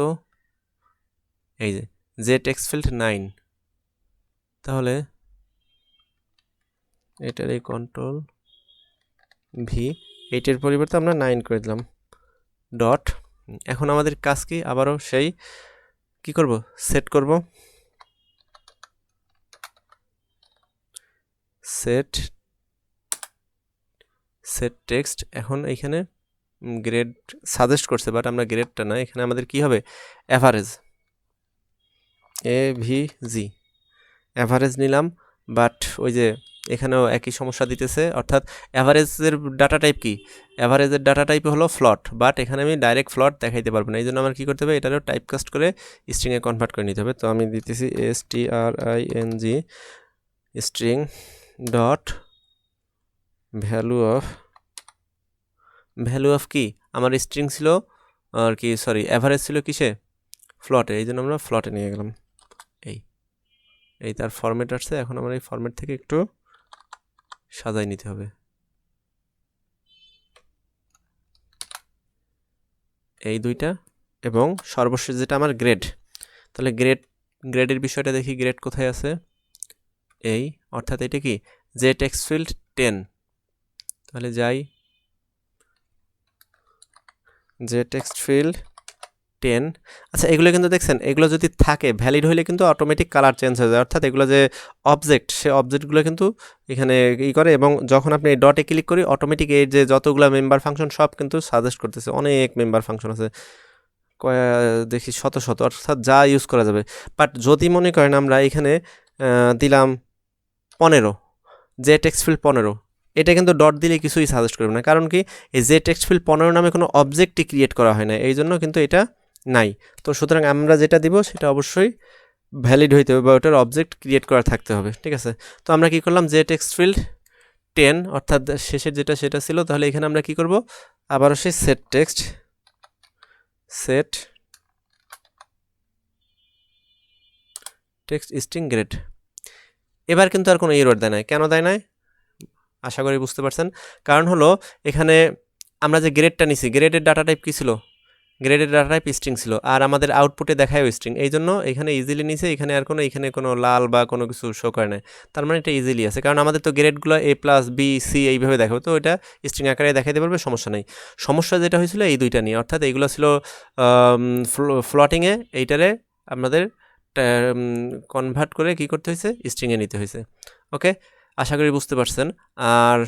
A: এই যে টেক্সট ফিল্ড 9, তাহলে এটার এই কন্ট্রোল ভি, এইটের পরিবর্তে আমরা 9 করে দিলাম ডট। এখন আমাদের কাজ কি, আবারও সেই কি করব, সেট করব, সেট টেক্সট। এখন এইখানে গ্রেড সাজেস্ট করছে, বাট আমরা গ্রেডটা না, এখানে আমাদের কি হবে, অ্যাভারেজ, AVG অ্যাভারেজ নিলাম। বাট ওই যে এখানেও একই সমস্যা দিতেছে, অর্থাৎ অ্যাভারেজের ডাটা টাইপ কি, অ্যাভারেজের ডাটা টাইপ হলো ফ্লট, বাট এখানে আমি ডাইরেক্ট ফ্লট দেখাইতে পারবো না, এই জন্য আমার কী করতে হবে, এটারও টাইপ কাস্ট করে স্ট্রিংয়ে কনভার্ট করে নিতে হবে। তো আমি দিতেছি string string dot value of কি, আমার স্ট্রিং ছিল আর কি, সরি অ্যাভারেজ ছিল কিসে, ফ্লটে, এই জন্য আমরা ফ্লটে নিয়ে গেলাম। এই তার ফরম্যাট আসছে, এখন আমার এই ফরম্যাট থেকে একটু সাজাই নিতে হবে। এই দুইটা এবং সর্বশেষ যেটা আমার গ্রেড, তাহলে গ্রেডের বিষয়টা দেখি, গ্রেড কোথায় আছে, এই অর্থাৎ এটা কি যে টেক্সট ফিল্ড 10, তাহলে যাই যে টেক্সট ফিল্ড 10। আচ্ছা, এগুলো কিন্তু দেখছেন, এগুলো যদি থাকে ভ্যালিড হলে কিন্তু অটোমেটিক কালার চেঞ্জ হয়ে যায়, অর্থাৎ এগুলো যে অবজেক্ট, সে অবজেক্টগুলো কিন্তু এখানে ই করে, এবং যখন আপনি এই ডটে ক্লিক করি অটোমেটিক এই যে যতগুলো মেম্বার ফাংশন সব কিন্তু সাজেস্ট করতেছে, অনেক মেম্বার ফাংশন আছে, দেখি শত শত, অর্থাৎ যা ইউজ করা যাবে। বাট যদি মনে করেন আমরা এখানে দিলাম 15, যে টেক্সট ফিল্ড 15, এটা কিন্তু ডট দিলে কিছুই সাজেস্ট করবে না, কারণ কি এই যে টেক্সট ফিল্ড 15 নামে কোনো অবজেক্টই ক্রিয়েট করা হয় না, এই জন্য কিন্তু এটা নাই। তো সুতরাং আমরা যেটা দিব সেটা অবশ্যই ভ্যালিড হইতে হবে, বা ওটার অবজেক্ট ক্রিয়েট করা থাকতে হবে, ঠিক আছে। তো আমরা কি করলাম, যে টেক্সট ফিল্ড 10 অর্থাৎ শেষের যেটা সেটা ছিল, তাহলে এখানে আমরা কি করব, আবারও সেই সেট টেক্সট স্ট্রিং গ্রেড। এবার কিন্তু আর কোনো এরর দেয় নাই, কেন দেয় নাই আশা করি বুঝতে পারছেন। কারণ হলো এখানে আমরা যে গ্রেডটা নিছি, গ্রেডের ডাটা টাইপ কী ছিল, গ্রেডের ডাটা টাইপ স্ট্রিং ছিল, আর আমাদের আউটপুটে দেখায়ও স্ট্রিং, এই জন্য এখানে ইজিলি নিছে, এখানে আর এখানে কোনো লাল বা কোনো কিছু শো করে না, তার মানে এটা ইজিলি আছে, কারণ আমাদের তো গ্রেডগুলো A+B+C এইভাবে দেখাবে, তো এটা স্ট্রিং আকারে দেখাইতে পারবে, সমস্যা নেই। সমস্যা যেটা হয়েছিল এই দুইটা নিয়ে, অর্থাৎ এইগুলো ছিল ফ্লটিংয়ে, এইটারে আমাদের কনভার্ট করে কি করতে হয়েছে, স্ট্রিংয়ে নিতে হয়েছে। ওকে, আশা করি বুঝতে পারছেন। আর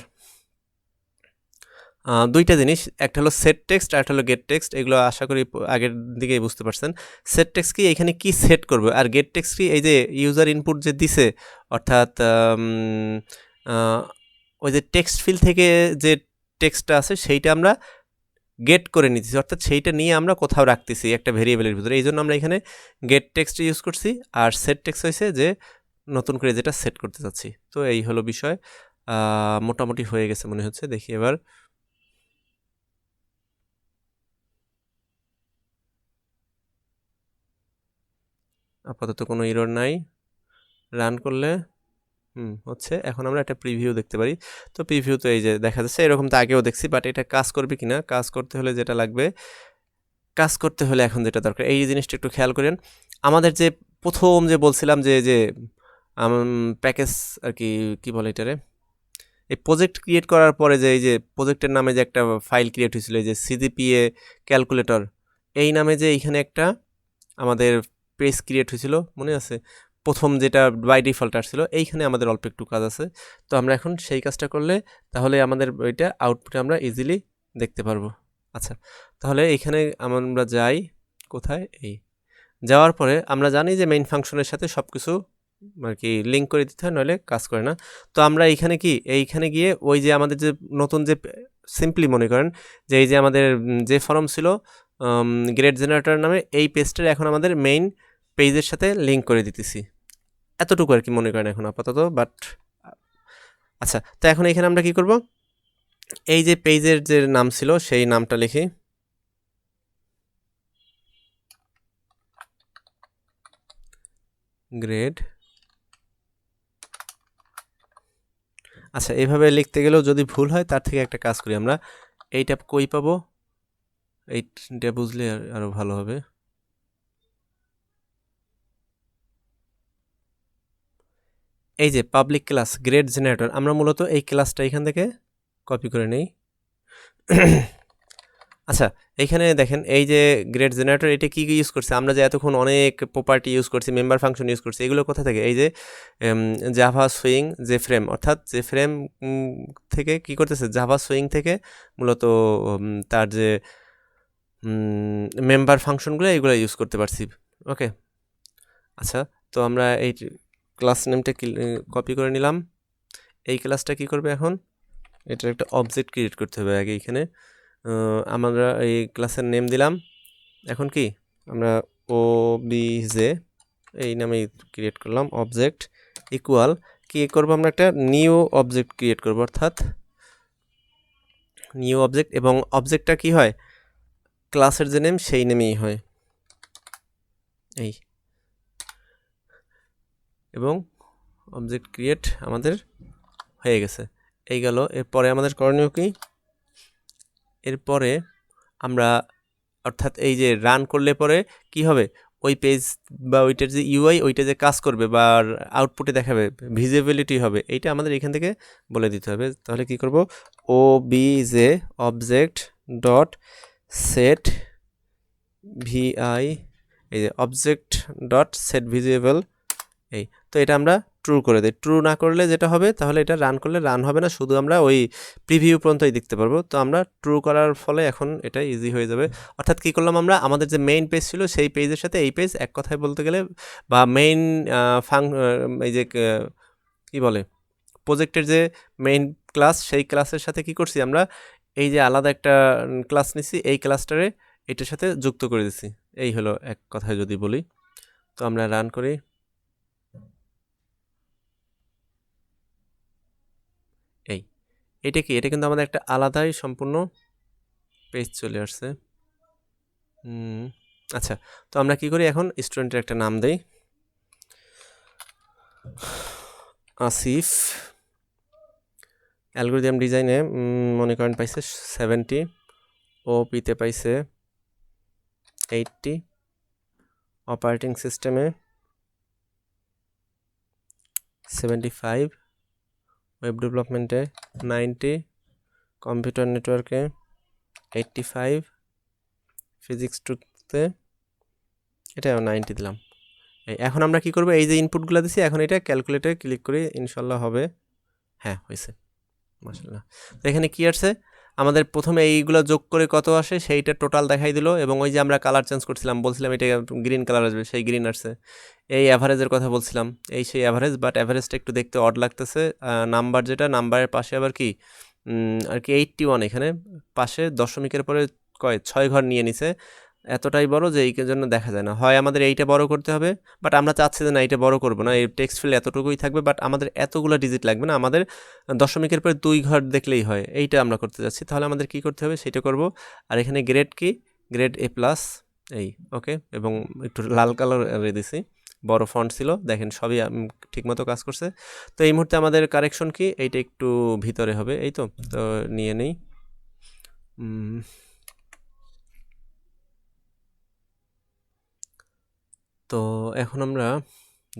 A: দুইটা জিনিস, একটা হলো সেট টেক্সট আর একটা হলো গেট টেক্সট, এগুলো আশা করি আগের দিকেই বুঝতে পারছেন। সেট টেক্সট কি, এখানে কি সেট করবে, আর গেট টেক্সট কি, এই যে ইউজার ইনপুট যে দিছে, অর্থাৎ ওই যে টেক্সট ফিল্ড থেকে যে টেক্সটটা আছে সেইটা আমরা গেট করে নিতেছি, অর্থাৎ সেইটা নিয়ে আমরা কোথাও রাখতেছি একটা ভেরিয়েবলের ভিতরে, এই জন্য আমরা এখানে গেট টেক্সট ইউজ করছি, আর সেট টেক্সট হয়েছে যে নতুন করে যেটা সেট করতে চাচ্ছি। তো এই হলো বিষয়, মোটামুটি হয়ে গেছে মনে হচ্ছে, দেখি এবার আপাতত কোনো এরর নাই, রান করলে হচ্ছে। এখন আমরা একটা প্রিভিউ দেখতে পারি, তো প্রিভিউ তো এই যে দেখা যাচ্ছে, এরকম তো আগেও দেখছি, বাট এটা কাজ করবে কিনা, কাজ করতে হলে যেটা লাগবে, কাজ করতে হলে এখন যেটা দরকার, এই জিনিসটা একটু খেয়াল করেন। আমাদের যে প্রথম যে বলছিলাম যে প্যাকেজ আর কি, কি বলে এটারে, এই প্রজেক্ট ক্রিয়েট করার পরে যে এই যে প্রজেক্টের নামে যে একটা ফাইল ক্রিয়েট হয়েছিল, এই যে CGPA ক্যালকুলেটর, এই নামে যে এইখানে একটা আমাদের পেজ ক্রিয়েট হয়েছিল মনে আছে, প্রথম যেটা বাই ডিফল্ট আসছিল, এইখানে আমাদের অল্প একটু কাজ আছে। তো আমরা এখন সেই কাজটা করলে তাহলে আমাদের ওইটা আউটপুটে আমরা ইজিলি দেখতে পারবো। আচ্ছা, তাহলে এইখানে আমরা যাই কোথায়, এই যাওয়ার পরে আমরা জানি যে মেইন ফাংশনের সাথে সব কিছু আর কি লিঙ্ক করে দিতে হয়, নইলে কাজ করে না। তো আমরা এইখানে এইখানে গিয়ে ওই যে আমাদের যে নতুন যে সিম্পলি মনে করেন যে এই যে আমাদের যে ফর্ম ছিল গ্রেড জেনারেটর নামে, এই পেজটার এখন আমাদের মেইন পেজের সাথে লিঙ্ক করে দিতেছি, এতটুকু আর কি মনে করেন এখন আপাতত। বাট আচ্ছা, তো এখন এখানে আমরা কি করব, এই যে পেজের যে নাম ছিল সেই নামটা লিখি, গ্রেড। আচ্ছা, এইভাবে লিখতে গেলেও যদি ভুল হয় তার থেকে একটা কাজ করি আমরা, এইটা কই পাবো, এইটা বুঝলে আরও ভালো হবে। এই যে পাবলিক ক্লাস গ্রেড জেনারেটর, আমরা মূলত এই ক্লাসটা এখান থেকে কপি করে নেই। আচ্ছা, এইখানে দেখেন এই যে গ্রেড জেনারেটর, এটা কি ইউজ করছে, আমরা যে এতক্ষণ অনেক প্রপার্টি ইউজ করছি, মেম্বার ফাংশন ইউজ করছি, এগুলো কোথা থেকে, এই যে জাভা সুইং যে ফ্রেম, অর্থাৎ যে ফ্রেম থেকে কি করতেছে, জাভা সুইং থেকে মূলত তার যে মেম্বার ফাংশনগুলো এগুলো ইউজ করতে পারছি। ওকে, আচ্ছা, তো আমরা এই ক্লাস নেমটা কপি করে নিলাম। এই ক্লাসটা কি করবে এখন, এটার একটা অবজেক্ট ক্রিয়েট করতে হবে আগে। এখানে আমরা এই ক্লাসের নেম দিলাম, এখন কি আমরা ওবিজে এই নামে ক্রিয়েট করলাম অবজেক্ট, ইকুয়াল কি করব, আমরা একটা নিউ অবজেক্ট ক্রিয়েট করব, অর্থাৎ নিউ অবজেক্ট, এবং অবজেক্টটা কি হয়, ক্লাসের যে নেম সেই নেমেই হয়, এই, এবং অবজেক্ট ক্রিয়েট আমাদের হয়ে গেছে। এই গেল, এরপরে আমাদের করণীয় কি, এরপরে আমরা অর্থাৎ এই যে রান করলে পরে কি হবে, ওই পেজ বা ওইটার যে ইউআই ওইটা যে কাজ করবে বা আউটপুটে দেখাবে, ভিজিবিলিটি হবে, এইটা আমাদের এখান থেকে বলে দিতে হবে। তাহলে কি করব, O B J object dot set VI, এই যে অবজেক্ট ডট সেট ভিজিবল, এই, তো এটা আমরা ট্রু করে দিই। ট্রু না করলে যেটা হবে, তাহলে এটা রান করলে রান হবে না, শুধু আমরা ওই প্রিভিউ পর্যন্তই দেখতে পারবো। তো আমরা ট্রু করার ফলে এখন এটা ইজি হয়ে যাবে। অর্থাৎ কী করলাম, আমরা আমাদের যে মেইন পেজ ছিল সেই পেজের সাথে এই পেজ এক কথায় বলতে গেলে, বা মেইন এই যে কী বলে প্রজেক্টের যে মেইন ক্লাস, সেই ক্লাসের সাথে কি করছি আমরা, এই যে আলাদা একটা ক্লাস নিছি, এই ক্লাসটারে এটার সাথে যুক্ত করে দিছি। এই হলো এক কথায় যদি বলি। তো আমরা রান করি, এটা কি, এটা কিন্তু আমাদের একটা আলাদাই সম্পূর্ণ পেজ চলে আসছে। আচ্ছা, তো আমরা কি করি, এখন স্টুডেন্টের একটা নাম দেই, আসিফ। অ্যালগোরিদম ডিজাইনে মনে করেন পাইছে 70, ওপিতে পাইছে 80, অপারেটিং সিস্টেমে 75, ওয়েব ডেভেলপমেন্টে 90, কম্পিউটার নেটওয়ার্কে 85, ফিজিক্স টুতে এটাও 90 দিলাম। এখন আমরা কি করব, এই যে ইনপুটগুলো দিছি, এখন এটা ক্যালকুলেটরে ক্লিক করি, ইনশাল্লাহ হবে। হ্যাঁ, হয়েছে, মাশাআল্লাহ। তো এখানে কি আসছে, আমাদের প্রথমে এইগুলো যোগ করে কত আসে সেইটা টোটাল দেখাই দিল, এবং ওই যে আমরা কালার চেঞ্জ করছিলাম, বলছিলাম এটা গ্রিন কালার আসবে, সেই গ্রিন আসছে। এই অ্যাভারেজের কথা বলছিলাম, এই সেই অ্যাভারেজ, বাট অ্যাভারেজটা একটু দেখতে অড লাগতেছে। নাম্বার যেটা, নাম্বারের পাশে আবার কি আর কি 81, এখানে পাশে দশমিকের পরে 6 ঘর নিয়ে নিছে, এতটাই বড় যে এই জন্য দেখা যায় না। হয় আমাদের এইটা বড় করতে হবে, বাট আমরা চাচ্ছি যে না, এইটা বড় করবো না, এই টেক্সট ফিল্ড এতটুকুই থাকবে, বাট আমাদের এতগুলো ডিজিট লাগবে না, আমাদের দশমিকের পরে 2 ঘর দেখলেই হয়, এইটা আমরা করতে যাচ্ছি। তাহলে আমাদের কি করতে হবে সেটা করব। আর এখানে গ্রেড কি, গ্রেড A+, এই, ওকে, এবং একটু লাল কালার দিছি, বড় ফন্ট ছিল, দেখেন সবই ঠিকমতো কাজ করছে। তো এই মুহূর্তে আমাদের কারেকশন কি, এইটা একটু ভিতরে হবে, এই তো নিয়ে নেই। তো এখন আমরা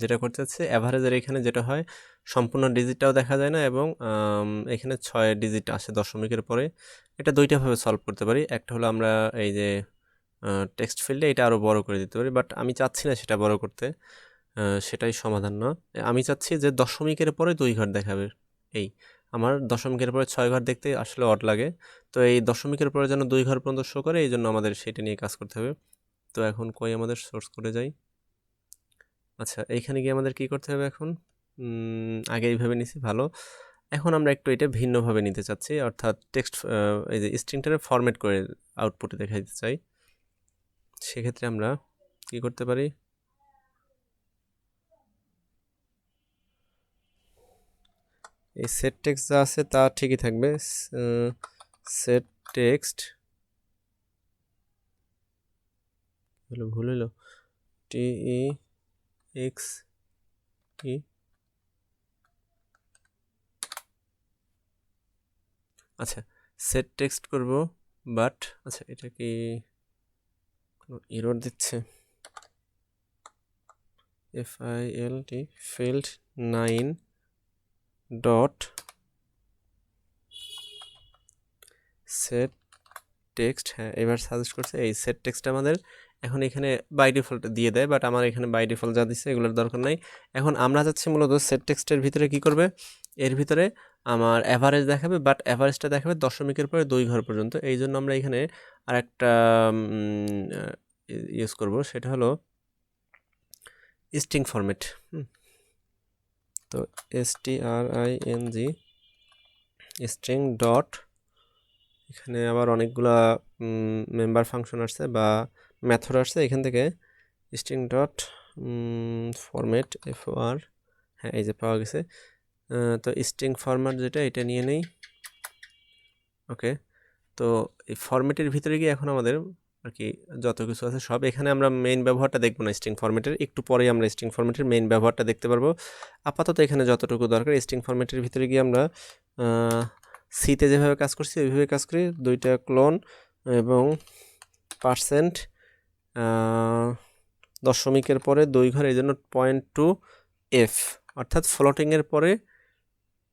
A: যেটা করতে চাচ্ছি, অ্যাভারেজের এখানে যেটা হয়, সম্পূর্ণ ডিজিটটাও দেখা যায় না, এবং এখানে 6 ডিজিট আসে দশমিকের পরে। এটা দুইটাভাবে সলভ করতে পারি। একটা হলো আমরা এই যে টেক্সট ফিল্ডে এটা আরও বড় করে দিতে পারি, বাট আমি চাচ্ছি না সেটা বড় করতে, সেটাই সমাধান না। আমি চাচ্ছি যে দশমিকের পরে 2 ঘর দেখাবে। এই আমার দশমিকের পরে 6 ঘর দেখতে আসলে অড লাগে, তো এই দশমিকের পরে যেন 2 ঘর পর্যন্ত শো করে, এই জন্য আমাদের সেটা নিয়ে কাজ করতে হবে। তো এখন কই আমাদের সোর্স কোডে যাই। আচ্ছা, এইখানে গিয়ে আমাদের কি করতে হবে এখন? আগে এইভাবে নিছি ভালো। এখন আমরা একটু এটা ভিন্নভাবে নিতে চাচ্ছি, অর্থাৎ টেক্সট এই যে স্ট্রিংটারে ফরম্যাট করে আউটপুটে দেখাইতে চাই। সেক্ষেত্রে আমরা কি করতে পারি? এই সেট টেক্সট যা আছে তা ঠিকই থাকবে। সেট টেক্সট ভুল হলো, TEXT। আচ্ছা, সেট টেক্সট করব, বাট আচ্ছা এটা কি কোনো এরর দিচ্ছে? FILT failed 9 dot set text. হ্যাঁ, এবার সাজেস্ট করছে এই সেট টেক্সট আমাদের এখন এখানে বাই ডিফল্ট দিয়ে দেয়, বাট আমার এখানে বাই ডিফল্ট যা দিচ্ছে এগুলোর দরকার নাই। এখন আমরা যাচ্ছি মূলত সেট টেক্সটের ভিতরে কি করবে, এর ভিতরে আমার অ্যাভারেজ দেখাবে, বাট অ্যাভারেজটা দেখাবে দশমিকের পরে 2 ঘর পর্যন্ত। এই জন্য আমরা এখানে আরেকটা ইউজ করব, সেটা হলো স্ট্রিং ফরম্যাট। তো STRING স্ট্রিং ডট, এখানে আবার অনেকগুলা মেম্বার ফাংশন আসছে বা মেথড আসছে, এখান থেকে স্ট্রিং ডট ফরম্যাট FOR। হ্যাঁ, এই যে পাওয়া গেছে। তো স্ট্রিং ফরম্যাট যেটা, এটা নিয়ে নেই। ওকে, তো এই ফরম্যাটের ভিতরে গিয়ে এখন আমাদের আর কি যত কিছু আছে সব, এখানে আমরা মেইন ব্যবহারটা দেখবো না স্ট্রিং ফরম্যাটের, একটু পরেই আমরা স্ট্রিং ফরম্যাটের মেইন ব্যবহারটা দেখতে পারবো। আপাতত এখানে যতটুকু দরকার স্ট্রিং ফরম্যাটের ভিতরে গিয়ে আমরা সিতে যেভাবে কাজ করছি ওইভাবে কাজ করি, 2টা ক্লোন এবং পার্সেন্ট দশমিকের পরে 2 ঘর, এই জন্য 0.2f, অর্থাৎ ফ্লোটিংয়ের পরে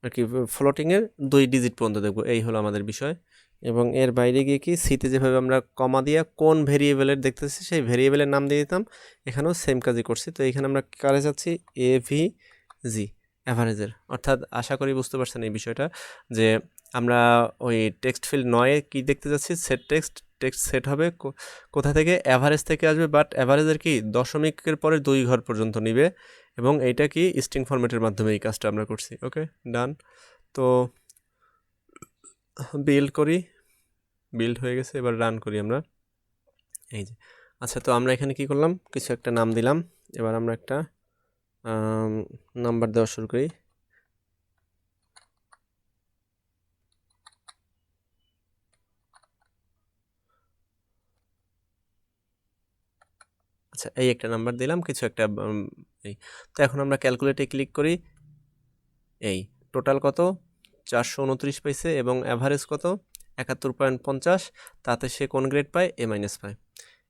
A: আর কি ফ্লোটিংয়ের 2 ডিজিট পর্যন্ত দেখবো, এই হলো আমাদের বিষয়। এবং এর বাইরে গিয়ে কি সিতে যেভাবে আমরা কমা দিয়ে কোন ভেরিয়েবলের দেখতেছি সেই ভেরিয়েবলের নাম দিয়ে দিতাম, এখানেও সেম কাজই করছি। তো এখানে আমরা কারে যাচ্ছি, AVG অ্যাভারেজের, অর্থাৎ আশা করি বুঝতে পারছেন এই বিষয়টা, যে আমরা ওই টেক্সট ফিল্ড 9-এ কী দেখতে যাচ্ছি, সেট টেক্সট সেট হবে কোথা থেকে, অ্যাভারেজ থেকে আসবে, বাট অ্যাভারেজের কি দশমিকের পরে 2 ঘর পর্যন্ত নিবে, এবং এইটা কি স্ট্রিং ফরম্যাটের মাধ্যমে এই কাজটা আমরা করছি। ওকে, ডান। তো বিল্ড করি, বিল্ড হয়ে গেছে, এবার রান করি আমরা। এই যে আচ্ছা, তো আমরা এখানে কি করলাম, কিছু একটা নাম দিলাম, এবার আমরা একটা নাম্বার দেওয়া শুরু করি। আচ্ছা, এই একটা নাম্বার দিলাম, কিছু একটা এই। তো এখন আমরা ক্যালকুলেটে ক্লিক করি, এই টোটাল কত 429 পাইছে, এবং অ্যাভারেজ কত 71.50, তাতে সে কোন গ্রেড পায়, A- পায়।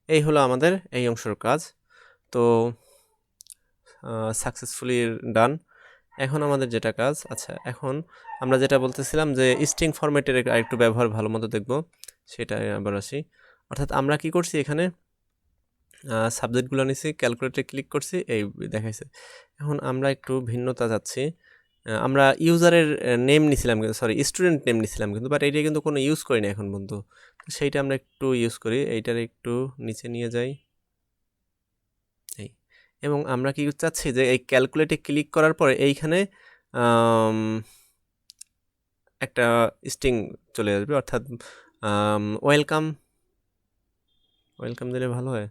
A: এই হলো আমাদের এই অংশের কাজ। তো সাকসেসফুলি ডান। এখন আমাদের যেটা কাজ, আচ্ছা এখন আমরা যেটা বলতেছিলাম যে স্ট্রিং ফরম্যাটের আরেকটু ব্যবহার ভালো মতো দেখব, সেটা আবার আসি। অর্থাৎ আমরা কি করছি, এখানে সাবজেক্টগুলো নিছি, ক্যালকুলেটরে ক্লিক করছি, এই দেখাইছে। এখন আমরা একটু ভিন্নতা যাচ্ছি, আমরা ইউজারের নেম নিছিলাম কিন্তু, সরি স্টুডেন্ট নেম নিছিলাম কিন্তু, বাট এইটা কিন্তু কোনো ইউজ করি না এখন পর্যন্ত। তো সেইটা আমরা একটু ইউজ করি, এইটার একটু নিচে নিয়ে যাই, এই। এবং আমরা কি চাচ্ছি যে এই ক্যালকুলেটে ক্লিক করার পরে এইখানে একটা স্ট্রিং চলে আসবে, অর্থাৎ ওয়েলকাম, ওয়েলকাম দিলে ভালো হয়।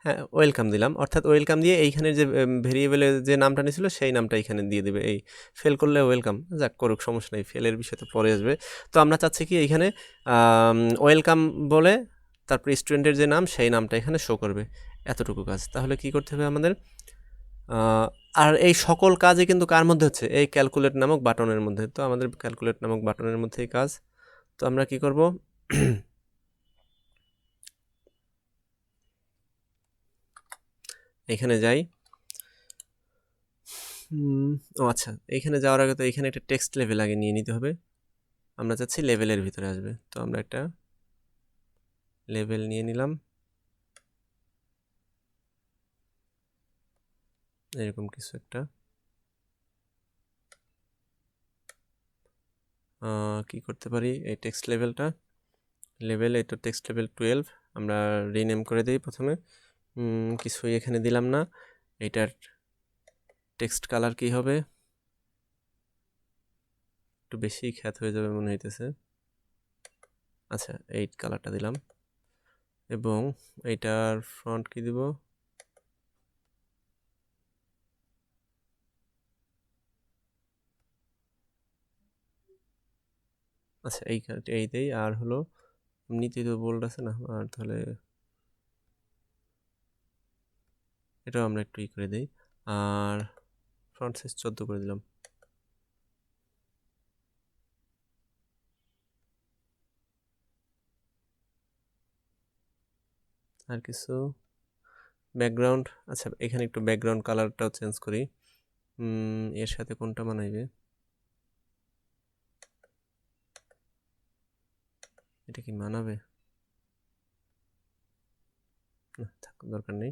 A: হ্যাঁ, ওয়েলকাম দিলাম, অর্থাৎ ওয়েলকাম দিয়ে এইখানে যে ভেরিয়েবলের যে নামটা নিয়েছিল সেই নামটা এখানে দিয়ে দেবে। এই ফেল করলে ওয়েলকাম, যাক করুক, সমস্যা নেই, ফেলের বিষয় তো পরে আসবে। তো আমরা চাচ্ছি কি এইখানে ওয়েলকাম বলে তারপরে স্টুডেন্টের যে নাম সেই নামটা এখানে শো করবে, এতটুকু কাজ। তাহলে কি করতে হবে আমাদের, আর এই সকল কাজই কিন্তু কার মধ্যে হচ্ছে, এই ক্যালকুলেট নামক বাটনের মধ্যে। তো আমাদের ক্যালকুলেট নামক বাটনের মধ্যেই কাজ। তো আমরা কি করব, এখানে যাই। ও আচ্ছা, এইখানে যাওয়ার আগে তো এখানে একটা টেক্সট লেভেল আগে নিয়ে নিতে হবে। আমরা চাচ্ছি লেভেলের ভিতরে আসবে, তো আমরা একটা লেভেল নিয়ে নিলাম, এরকম কিছু একটা। কি করতে পারি, এই টেক্সট লেভেলটা, লেভেল এটা টেক্সট লেভেল 12 আমরা রিনেম করে দিই প্রথমে। কিছুই এখানে দিলাম না। এটার টেক্সট কালার কি হবে, একটু বেশি খ্যাত হয়ে যাবে মনে হইতেছে। আচ্ছা, এই কালারটা দিলাম, এবং এইটার ফ্রন্ট কি দিব, আচ্ছা এই দেই। আর হলো এমনিতেই তো বোল্ড আছে না, আর তাহলে এটাও আমরা একটু করে দিই, আর ফ্রন্ট সাইজ 14 করে দিলাম। আর কিছু ব্যাকগ্রাউন্ড, আচ্ছা এখানে একটু ব্যাকগ্রাউন্ড কালারটাও চেঞ্জ করি। এর সাথে কোনটা মানাইবে, এটা কি মানাবে, দরকার নেই,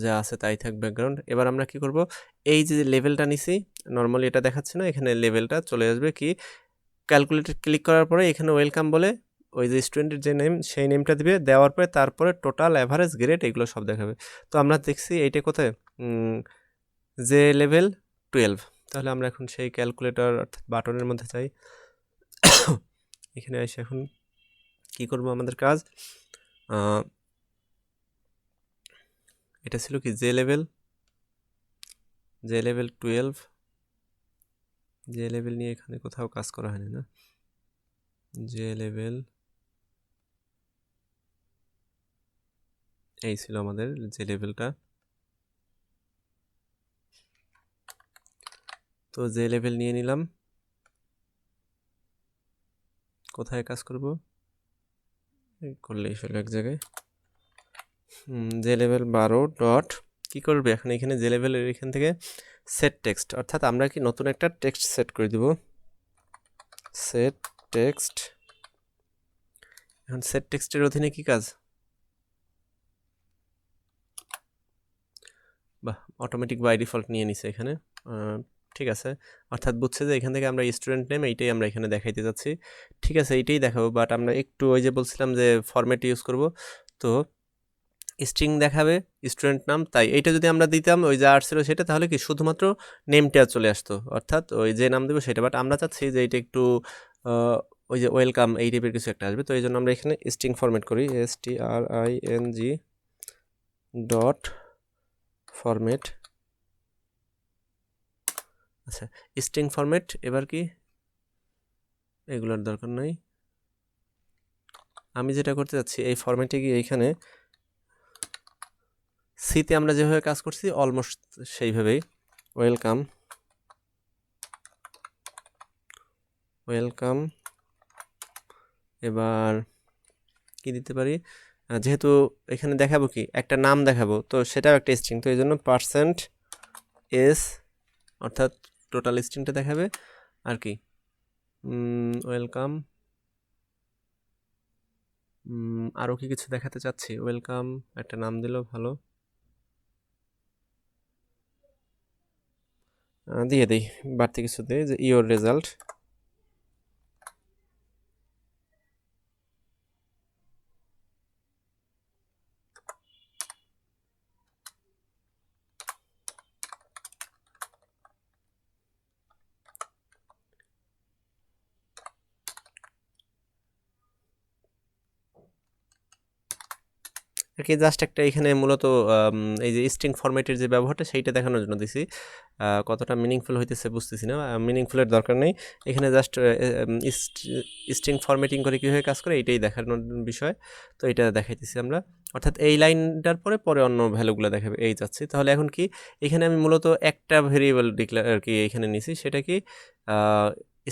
A: যা আছে তাই থাক ব্যাকগ্রাউন্ড। এবার আমরা কি করব, এই যে লেভেলটা নিছি, নর্মালি এটা দেখাচ্ছে না, এখানে লেভেলটা চলে আসবে কি, ক্যালকুলেটর ক্লিক করার পরে এখানে ওয়েলকাম বলে ওই যে স্টুডেন্টের যে নেম সেই নেমটা দিবে, দেওয়ার পরে তারপরে টোটাল অ্যাভারেজ গ্রেড এগুলো সব দেখাবে। তো আমরা দেখছি এইটা কোথায়, যে লেভেল 12। তাহলে আমরা এখন সেই ক্যালকুলেটর অর্থাৎ বাটনের মধ্যে যাই। এখানে এসে এখন কি করব, আমাদের কাজ, এটা ছিল কি যে লেভেল 12, যে লেভেল নিয়ে এখানে কোথাও কাজ করা হয়নি না, যে লেভেল, এই ছিল আমাদের যে লেভেলটা। তো যে লেভেল নিয়ে নিলাম, কোথায় কাজ করব, করলেই হলো এক জায়গায়। যে লেভেল 12 ডট কি করবে এখন, এখানে যে লেভেলের এখান থেকে সেট টেক্সট, অর্থাৎ আমরা কি নতুন একটা টেক্সট সেট করে দিব, সেট টেক্সট। এখন সেট টেক্সটের অধীনে কি কাজ, বা অটোমেটিক বাই ডিফল্ট নিয়ে নিছে এখানে, ঠিক আছে, অর্থাৎ বুঝছে যে এখান থেকে আমরা স্টুডেন্ট নেম এইটাই আমরা এখানে দেখাইতে যাচ্ছি। ঠিক আছে, এইটাই দেখাবো, বাট আমরা একটু ওই যে বলছিলাম যে ফরম্যাট ইউজ করব, তো স্ট্রিং দেখাবে স্টুডেন্ট নাম, তাই এইটা যদি আমরা দিতাম ওই যে আর ছিল সেটা, তাহলে কি শুধুমাত্র নেমটা চলে আসতো, অর্থাৎ ওই যে নাম দেবো সেটা। বাট আমরা চাচ্ছি যে এইটা একটু ওই যে ওয়েলকাম এই টাইপের কিছু একটা আসবে, তো এই জন্য আমরা এখানে স্ট্রিং ফরম্যাট করি, string ডট ফরম্যাট। আচ্ছা, স্ট্রিং ফরম্যাট, এবার কি এগুলোর দরকার নাই, আমি যেটা করতে যাচ্ছি এই ফরম্যাটে গিয়ে এইখানে সিতে আমরা যেভাবে কাজ করছি অলমোস্ট সেইভাবেই, ওয়েলকাম ওয়েলকাম। এবার কি দিতে পারি, যেহেতু এখানে দেখাবো কি একটা নাম দেখাবো, তো সেটাও একটা স্ট্রিং, তো এই জন্য %s অর্থাৎ টোটাল স্ট্রিংটা দেখাবে। আর কি ওয়েলকাম, আরও কি কিছু দেখাতে চাচ্ছি, ওয়েলকাম একটা নাম দিলেও ভালো, দিয়ে দিই, বাড়তি কিছু দিই যে ইওর রেজাল্ট। আর কি জাস্ট একটা এখানে মূলত এই যে স্ট্রিং ফরম্যাটের যে ব্যবহারটা সেইটা দেখানোর জন্য দিছি, কতটা মিনিংফুল হইতেছে বুঝতেছি না, মিনিংফুলের দরকার নেই, এখানে জাস্ট স্ট্রিং ফরম্যাটিং করে কীভাবে কাজ করে এইটাই দেখানোর বিষয়, তো এটা দেখাইতেছি আমরা, অর্থাৎ এই লাইনটার পরে পরে অন্য ভ্যালুগুলো দেখাবে এই যাচ্ছি। তাহলে এখন কি এখানে আমি মূলত একটা ভেরিয়েবল ডিক্লেয়ার আর কি এখানে নিছি, সেটা কি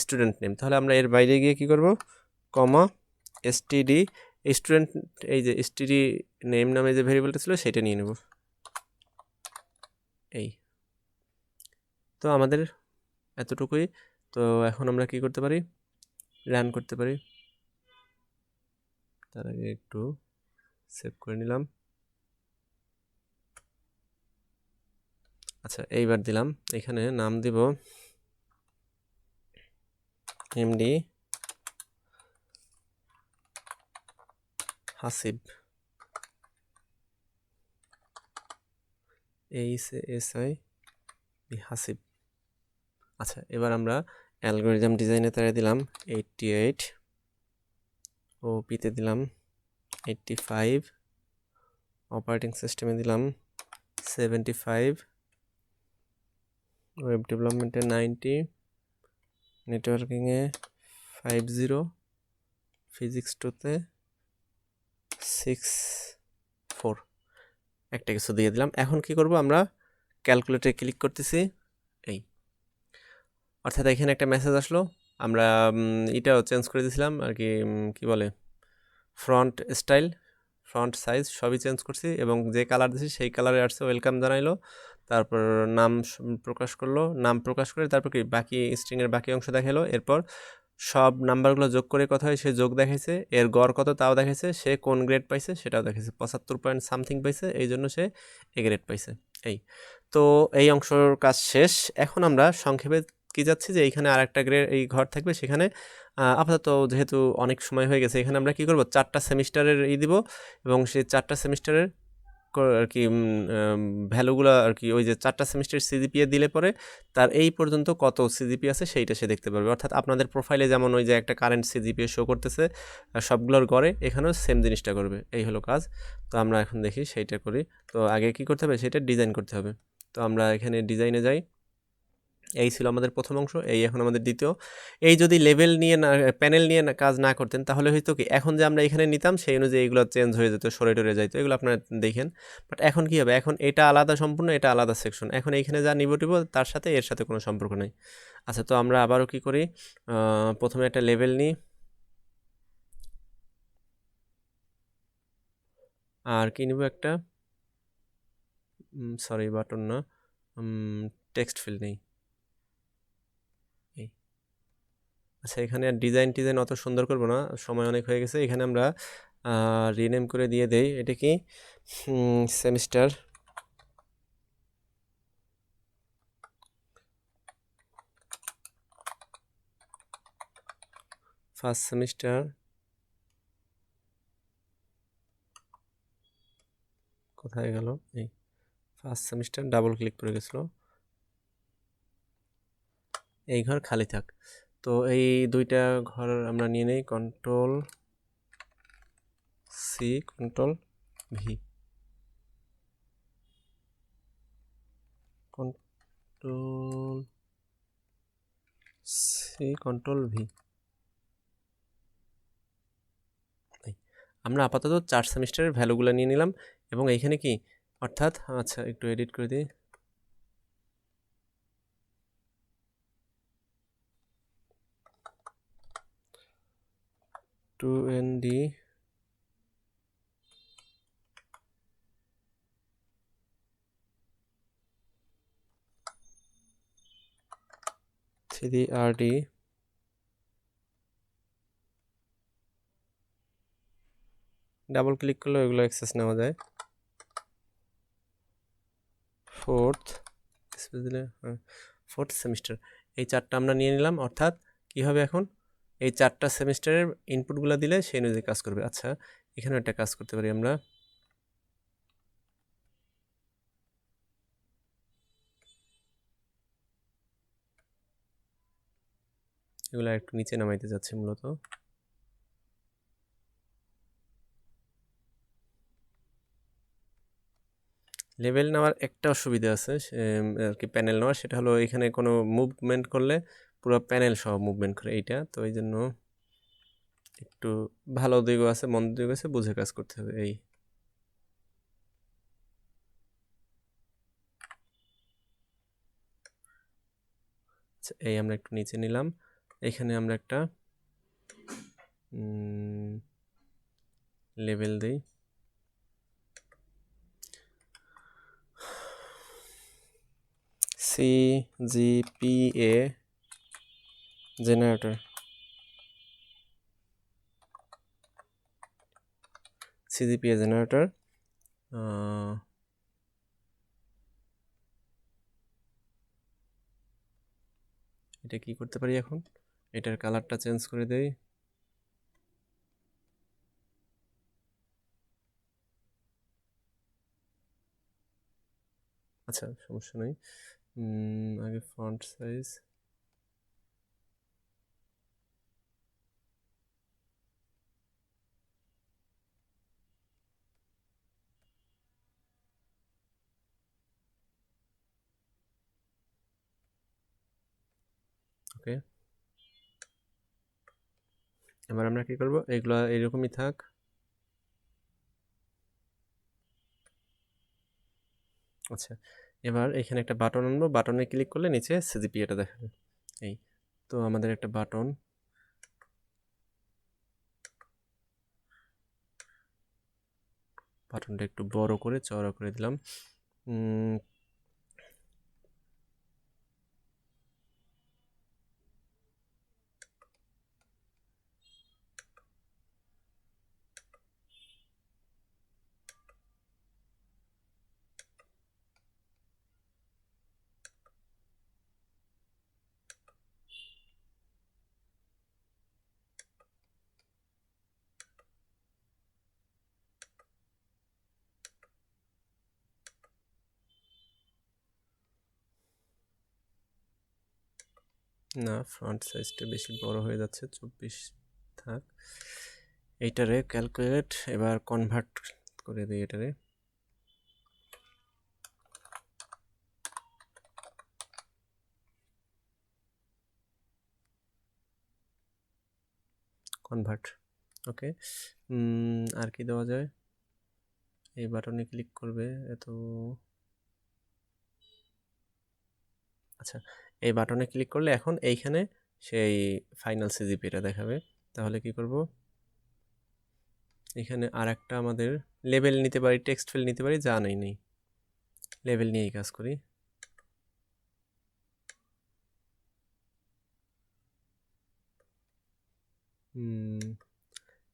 A: স্টুডেন্ট নেম। তাহলে আমরা এর বাইরে গিয়ে কি করব, কমা std স্টুডেন্ট, এই যে std নেম নামে যে ভেরিয়েবলটা ছিল সেটা নিয়ে নেব, এই তো আমাদের এতটুকুই। তো এখন আমরা কি করতে পারি, রান করতে পারি, তার আগে একটু সেভ করে নিলাম। আচ্ছা এইবার দিলাম, এখানে নাম দিব এমডি হাসিব, HASI হাসিব। আচ্ছা এবার আমরা অ্যালগোরিদম ডিজাইনে তারা দিলাম 88, ওপিতে দিলাম 85, অপারেটিং সিস্টেমে দিলাম 75, ওয়েব ডেভেলপমেন্টে 90, নেটওয়ার্কিংয়ে 50, ফিজিক্স 2তে 64, একটা কিছু দিয়ে দিলাম। এখন কি করব, আমরা ক্যালকুলেটরে ক্লিক করতেছি, এই অর্থাৎ এখানে একটা মেসেজ আসলো। আমরা এটাও চেঞ্জ করে দিয়েছিলাম আর কি, কি বলে, ফ্রন্ট স্টাইল, ফ্রন্ট সাইজ সবই চেঞ্জ করছি এবং যে কালার দিয়েছি সেই কালারে আসছে, ওয়েলকাম জানাইলো। তারপর নাম প্রকাশ করলো, নাম প্রকাশ করে তারপর কি বাকি স্ট্রিংয়ের বাকি অংশ দেখালো। এরপর সব নাম্বারগুলো যোগ করে কথা হয়, সে যোগ দেখাইছে, এর গড় কত তাও দেখাইছে, সে কোন গ্রেড পাইছে সেটাও দেখাইছে, 75 পয়েন্ট সামথিং পাইছে, এই জন্য সে এ গ্রেড পাইছে। এই তো এই অংশর কাজ শেষ। এখন আমরা সংক্ষেপে কি যাচ্ছি যে এইখানে আর একটা গ্রেড এই ঘর থাকবে, সেখানে আপাতত যেহেতু অনেক সময় হয়ে গেছে, এখানে আমরা কি করব, 4টা সেমিস্টারের দিব এবং সেই 4টা সেমিস্টারের আর কি ভ্যালুগুলো আর কি, ওই যে 4টা সেমিস্টার সিজিপিএ দিলে পরে তার এই পর্যন্ত কত সিজিপি আছে সেইটা সে দেখতে পারবে। অর্থাৎ আপনাদের প্রোফাইলে যেমন ওই যে একটা কারেন্ট সিজিপিএ শো করতেছে সবগুলোর গড়ে, এখানেও সেম জিনিসটা করবে। এই হলো কাজ। তো আমরা এখন দেখি সেইটা করি। তো আগে কি করতে হবে, সেটা ডিজাইন করতে হবে। তো আমরা এখানে ডিজাইনে যাই। এই ছিল আমাদের প্রথম অংশ, এই এখন আমাদের দ্বিতীয়। এই যদি লেভেল নিয়ে না, প্যানেল নিয়ে না কাজ না করতেন, তাহলে হয়তো কি এখন যে আমরা এখানে নিতাম সেই অনুযায়ী এগুলো চেঞ্জ হয়ে যেত, সরে টরে যাইতো, এগুলো আপনারা দেখেন। বাট এখন কি হবে, এখন এটা আলাদা সম্পূর্ণ, এটা আলাদা সেকশন। এখন এইখানে যা নিব টিব তার সাথে এর সাথে কোনো সম্পর্ক নেই। আচ্ছা তো আমরা আবারও কি করি, প্রথমে একটা লেভেল নিই, আর কি নিব একটা, সরি বাটন না, টেক্সট ফিল্ড নেই। আচ্ছা এখানে আর ডিজাইন টিজাইন অত সুন্দর করব না, সময় অনেক হয়ে গেছে। এখানে আমরা রিনেম করে দিয়ে দেই, এটা কি সেমিস্টার, ফার্স্ট সেমিস্টার, কোথায় গেল, এই ফার্স্ট সেমিস্টার, ডাবল ক্লিক করে গেছিলো, এই ঘর খালি থাক। তো এই দুইটা ঘর আমরা নিয়ে নেই, control C, control V, control C, control V. আমরা আপাতত 4 সেমিস্টারের ভ্যালুগুলো নিয়ে নিলাম এবং এইখানে কি, অর্থাৎ আচ্ছা একটু এডিট করে দিই, টু এন ডি থ্রি আর ডি ডাবল ক্লিক করলে ওইগুলো অ্যাক্সেস নেওয়া যায়। ফোর্থ দিলে ফোর্থ সেমিস্টার, এই 4টা আমরা নিয়ে নিলাম। অর্থাৎ কি হবে এখন, এই 4টা সেমিস্টারের ইনপুটগুলো দিলে সেই অনুযায়ী কাজ করবে। আচ্ছা এখানে একটা কাজ করতে পারি আমরা, এগুলো একটু নিচে নামাইতে যাচ্ছে মূলত। লেভেল নেওয়ার একটা অসুবিধা আছে আর কি, প্যানেল নেওয়ার, সেটা হলো এখানে কোনো মুভমেন্ট করলে পুরো প্যানেল সহ মুভমেন্ট করে এইটা। তো এই জন্য একটু ভালো দিকও আছে মন্দ দিকও আছে, বুঝে কাজ করতে হবে। এই আচ্ছা এই আমরা একটু নিচে নিলাম, এখানে আমরা একটা লেভেল দিই, CGPA জেনারেটর, সিজিপিএ জেনারেটর এটা কি করতে পারি এখন, এটার কালারটা চেঞ্জ করে দেই। আচ্ছা সমস্যা নেই, আগে ফন্ট সাইজ ওকে। এবার আমরা কি করব, এগুলো এরকমই থাক। আচ্ছা এবার এখানে একটা বাটন আনবো, বাটনে ক্লিক করলে নিচে সিজিপিএটা দেখাবে। এই তো আমাদের একটা বাটন, বাটনটা একটু বড় করে চওড়া করে দিলাম। না ফ্রন্ট সাইজটা বেশি বড় হয়ে যাচ্ছে, 24 থাক। এইটারে ক্যালকুলেট, এবার কনভার্ট করে দিই, এটারে কনভার্ট। ওকে, আর কি দেওয়া যায়, এই বাটনে ক্লিক করবে এত। আচ্ছা এই বাটনে ক্লিক করলে এখন এইখানে সেই ফাইনাল সিজিপিটা দেখাবে। তাহলে কি করব, এখানে আর একটা আমাদের লেবেল নিতে পারি, টেক্সট ফিল্ড নিতে পারি, যা নেই লেবেল নিয়েই কাজ করি।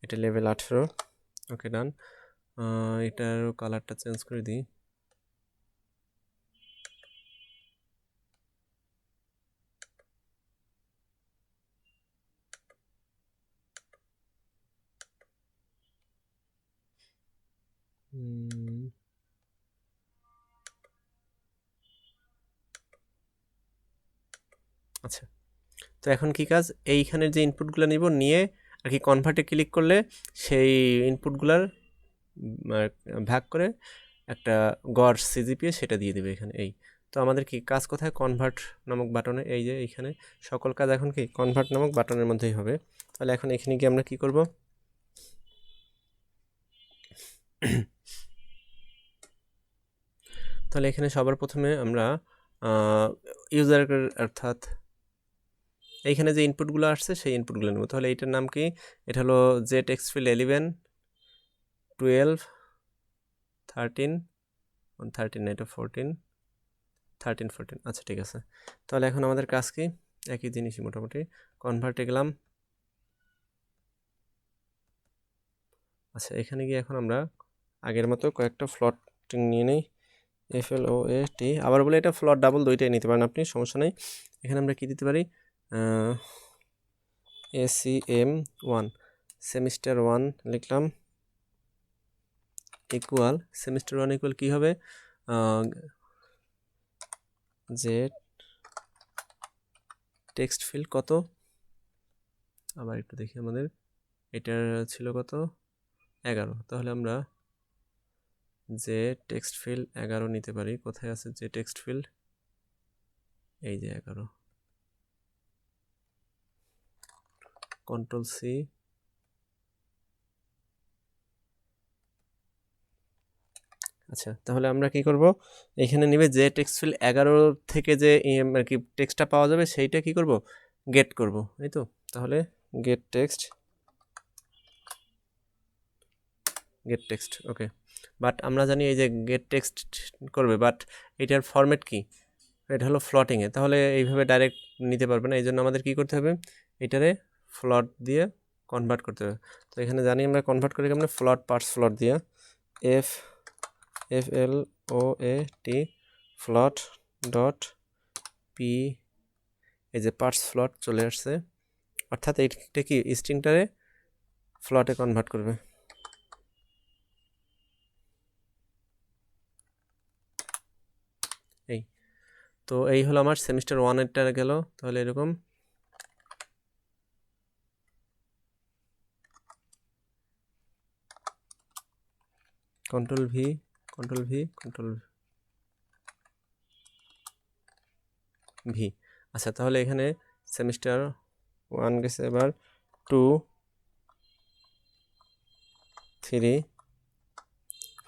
A: এটা লেভেল 18। ওকে ডান। এটারও কালারটা চেঞ্জ করে দিই। আচ্ছা তো এখন কি কাজ, এইখানের যে ইনপুটগুলো নিব, নিয়ে আর কি কনভার্টে ক্লিক করলে সেই ইনপুটগুলার ভাগ করে একটা গড় সিজিপিএ সেটা দিয়ে দেবে এখানে। এই তো আমাদের কি কাজ কোথায়, কনভার্ট নামক বাটনে, এই যে এইখানে সকল কাজ এখন কি কনভার্ট নামক বাটনের মধ্যেই হবে। তাহলে এখন এখানে গিয়ে আমরা কি করব, তাহলে এখানে সবার প্রথমে আমরা ইউজার অর্থাৎ এইখানে যে ইনপুটগুলো আসছে সেই ইনপুটগুলো নেব। তাহলে এইটার নাম কি, এটা হলো যে টেক্সট ফিল্ড 11 12 13 13 এটা 14 13 14। আচ্ছা ঠিক আছে, তাহলে এখন আমাদের কাজ কি, একই জিনিসই মোটামুটি। কনভার্টে গেলাম। আচ্ছা এখানে গিয়ে এখন আমরা আগের মতো কয়েকটা ফ্লটিং নিয়ে নিই, FLOAT। আবার বলে এটা ফ্লট ডাবল দুইটাই নিতে পারেন আপনি, সমস্যা নেই। এখানে আমরা কি দিতে পারি, ACM1 সেমিস্টার 1 লিখলাম, ইকুয়াল সেমিস্টার 1 ইকুয়াল কী হবে, যে টেক্সট ফিল্ড কত, আবার একটু দেখি আমাদের এটার ছিল কত 11। তাহলে আমরা যে টেক্সট ফিল্ড 11 নিতে পারি। কোথায় আছে যে টেক্সট ফিল্ড, এই যে 11, Ctrl+C। আচ্ছা তাহলে আমরা কি করব, এখানে নিবে যে টেক্সট ফিল্ড 11 থেকে যে আর কি টেক্সটটা পাওয়া যাবে সেইটা কি করব, গেট করব, এই তো। তাহলে গেট টেক্সট ওকে। বাট আমরা জানি এই যে গেট টেক্সট করবে, বাট এটার ফরম্যাট কি, এটা হলো ফ্লটিংয়ে, তাহলে এইভাবে ডাইরেক্ট নিতে পারবে না। এই জন্য আমাদের কী করতে হবে, এটারে ফ্লট দিয়ে কনভার্ট করতে হবে। তো এখানে জানি আমরা কনভার্ট করি কেমন, ফ্লট পার্টস ফ্লট দিয়ে FLOAT ফ্লট ডট পি, এই যে পার্টস ফ্লট চলে আসছে, অর্থাৎ এইটা কি স্ট্রিংটারে ফ্লটে কনভার্ট করবে। এই তো এই হলো আমার সেমিস্টার 1-এরটা গেল। তাহলে এরকম কন্ট্রোল ভি। আচ্ছা, তাহলে এখানে সেমিস্টার 1 গেছে, এবার 2 3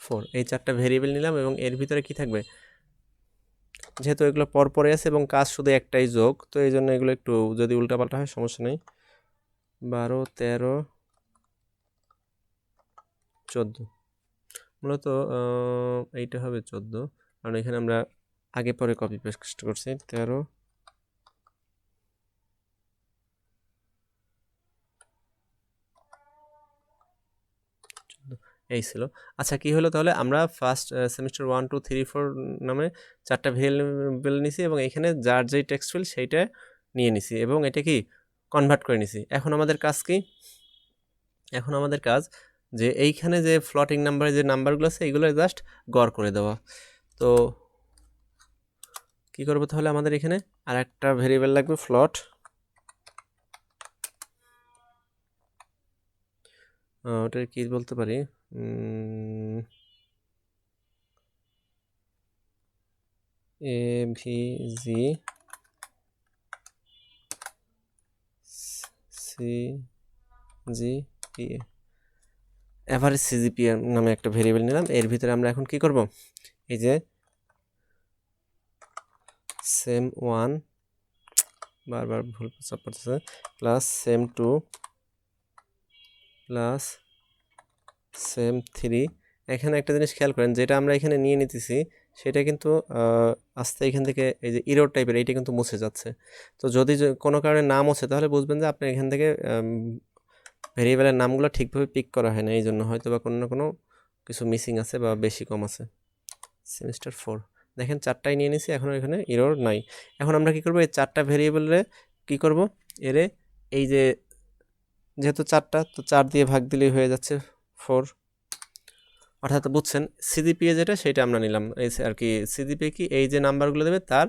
A: 4 এই 4টা ভেরিয়েবল নিলাম, এবং এর ভিতরে কি থাকবে, যেহেতু এগুলো পরপরে আছে এবং কাজ শুধু একটাই যোগ, তো এই জন্য এগুলো একটু যদি উল্টাপাল্টা হয় সমস্যা নেই। 12 13 14, মূলত এইটা হবে 14, কারণ এখানে আমরা আগে পরে কপি পেস্ট করছি। 13 এই ছিল। আচ্ছা, কি হলো তাহলে, আমরা ফার্স্ট সেমিস্টার 1 2 3 4 নামে 4টা ভেরিয়েবল নিছি, এবং এখানে যার যেই টেক্সট ফিল্ড সেইটা নিয়ে নিছি, এবং এটা কি কনভার্ট করে নিছি। এখন আমাদের কাজ কি, এখন আমাদের কাজ যে এইখানে যে ফ্লটিং নাম্বারে যে নাম্বারগুলো আছে এইগুলো জাস্ট গড় করে দেওয়া। তো কি করবো তাহলে, আমাদের এখানে আর একটা ভেরিয়েবল লাগবে ফ্লট, ওটা কি বলতে পারি, AVG CGPA, অ্যাভারেজ CGPA নামে একটা ভেরিয়েবল নিলাম। এর ভিতরে আমরা এখন কি করব, এই যে সেম 1 বারবার ভুল চাপ পড়তেছে, প্লাস সেম 2 প্লাস সেম 3। এখানে একটা জিনিস খেয়াল করেন, যেটা আমরা এখানে নিয়ে নিতেছি সেটা কিন্তু আস্তে এখান থেকে এই যে ইরর টাইপের এইটা কিন্তু মুছে যাচ্ছে। তো যদি কোনো কারণে না মুছে, তাহলে বুঝবেন যে আপনি এখান থেকে ভেরিয়েবলের নামগুলো ঠিকভাবে পিক করা হয় না, এই জন্য হয়তো বা কোনো না কোনো কিছু মিসিং আছে বা বেশি কম আছে। সেমিস্টার 4 দেখেন 4টাই নিয়ে নিছি, এখন এখানে ইরর নাই। এখন আমরা কি করব, এই 4টা ভেরিয়েবলে কি করব, এরে এই যে যেহেতু 4টা, তো 4 দিয়ে ভাগ দিলেই হয়ে যাচ্ছে 4, অর্থাৎ বুঝছেন সিজিপিএ যেটা সেটা আমরা নিলাম, এই আর কি সিজিপিএ কি এই যে নাম্বারগুলো দেবে তার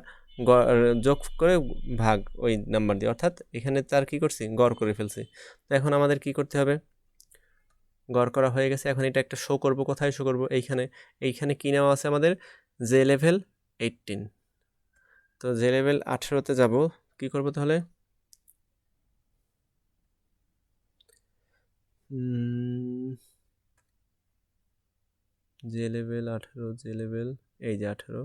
A: যোগ করে ভাগ ওই নাম্বার দিয়ে, অর্থাৎ এখানে তার কি করছি, গড় করে ফেলছি। তো এখন আমাদের কি করতে হবে, গড় করা হয়ে গেছে, এখন এটা একটা শো করব, কোথায় শো করব, এইখানে কি নেওয়া আছে আমাদের, জে লেভেল 18। তো জে লেভেল 18তে যাব, কি করব তাহলে, জে লেভেল 18, জে লেভেল এই যে 18,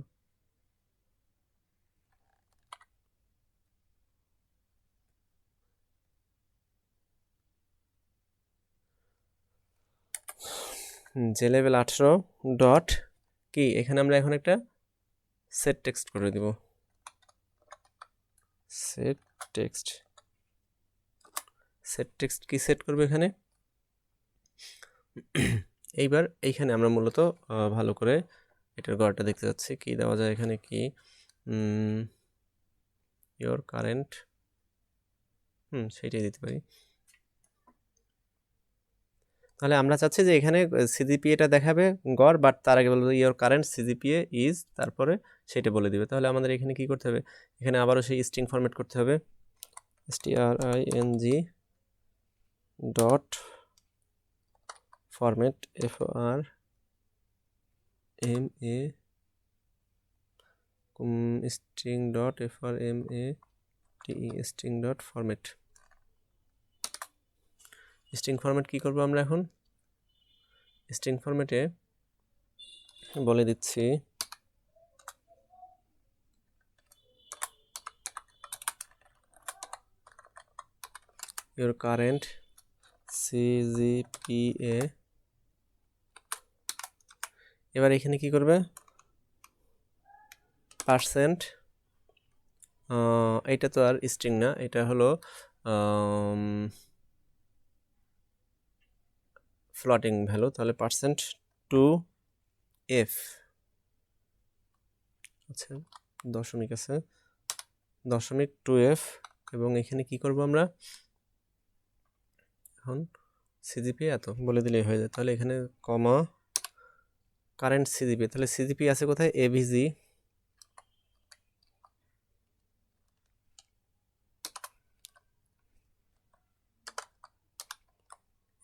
A: জে লেভেল 18 ডট কি, এখানে আমরা এখন একটা সেট টেক্সট করে দিব, সেট টেক্সট কি সেট করবে এখানে। এইবার এইখানে আমরা মূলত ভালো করে এটার গড়টা দেখতে যাচ্ছি, কি দেওয়া যায় এখানে, কি ইয়োর কারেন্ট, সেইটাই দিতে পারি। তাহলে আমরা চাচ্ছি যে এখানে সিজিপিএটা দেখাবে গড়, বাট তার আগে বলবো ইয়োর কারেন্ট সিজিপিএ ইজ, তারপরে সেটা বলে দিবে। তাহলে আমাদের এখানে কি করতে হবে, এখানে আবারও সেই স্ট্রিং ফরম্যাট করতে হবে, string dot format string dot string dot format. String format কি করব আমরা এখন, স্ট্রিং ফরম্যাটে বলে দিচ্ছি your current CGPA। এবার এখানে কি করবে, পার্সেন্ট, এটা তো আর স্ট্রিং না, এটা হলো ফ্লোটিং ভ্যালু, তাহলে %2f, আচ্ছা দশমিক আছে, .2f, এবং এখানে কি করব আমরা এখন সিজিপি এত বলে দিলেই হয়ে যায়। তাহলে এখানে কমা কারেন্ট সিজিপি, তাহলে সিজিপি আছে কোথায়, এভিজি,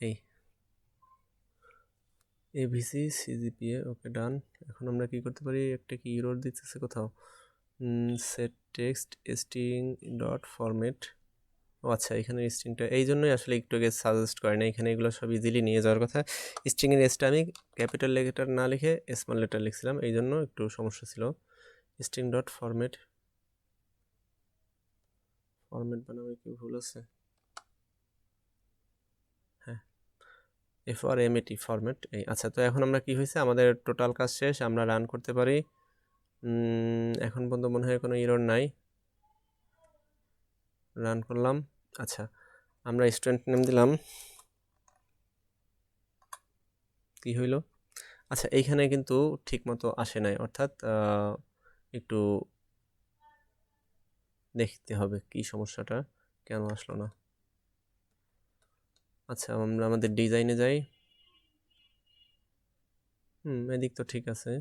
A: এই এভিসি সিজিপিএ, ওকে ডান। এখন আমরা কি করতে পারি, একটা কি ইরর দিতেছে কোথাও, set text string dot format, ও আচ্ছা এখানে স্ট্রিংটা এই জন্যই আসলে একটু আগে সাজেস্ট করে না, এখানে এগুলো সব ইজিলি নিয়ে যাওয়ার কথা। স্ট্রিংয়ের এসটা আমি ক্যাপিটাল লেটার না লিখে স্মল লেটার লিখছিলাম, এই জন্য একটু সমস্যা ছিল। স্ট্রিং ডট ফরম্যাট, ফরম্যাট বানাবে কি ভুল আছে, হ্যাঁ FRMAT ফরম্যাট, এই আচ্ছা। তো এখন আমরা কি হয়েছে, আমাদের টোটাল কাজ শেষ, আমরা রান করতে পারি। এখন পর্যন্ত মনে হয় কোনো এরর নাই, রান করলাম। আচ্ছা আমরা স্টুডেন্ট নেম দিলাম, কি হইল, আচ্ছা এইখানে কিন্তু ঠিক মতো আসে নাই, অর্থাৎ একটু দেখতে হবে কি সমস্যাটা, কেন আসলো না। আচ্ছা আমরা আমাদের ডিজাইনে যাই, এদিক তো ঠিক আছে।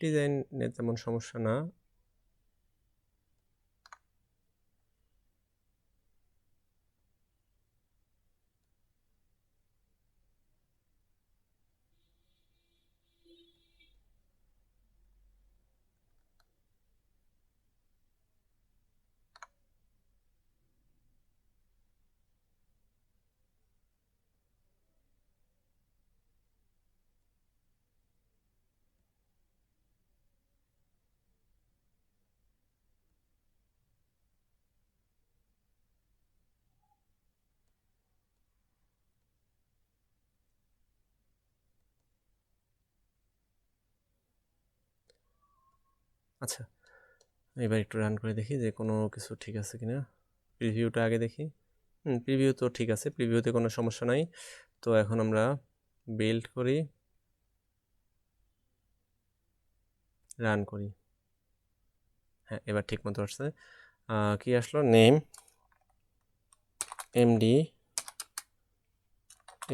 A: ডিজাইনের তেমন সমস্যা না, আচ্ছা এবার একটু রান করে দেখি যে কোনো কিছু ঠিক আছে কিনা, প্রিভিউটা আগে দেখি, প্রিভিউ তো ঠিক আছে, প্রিভিউতে কোনো সমস্যা নাই। তো এখন আমরা বিল্ড করি, রান করি, হ্যাঁ এবার ঠিক মতো আসছে। কি আসলো, নেম MD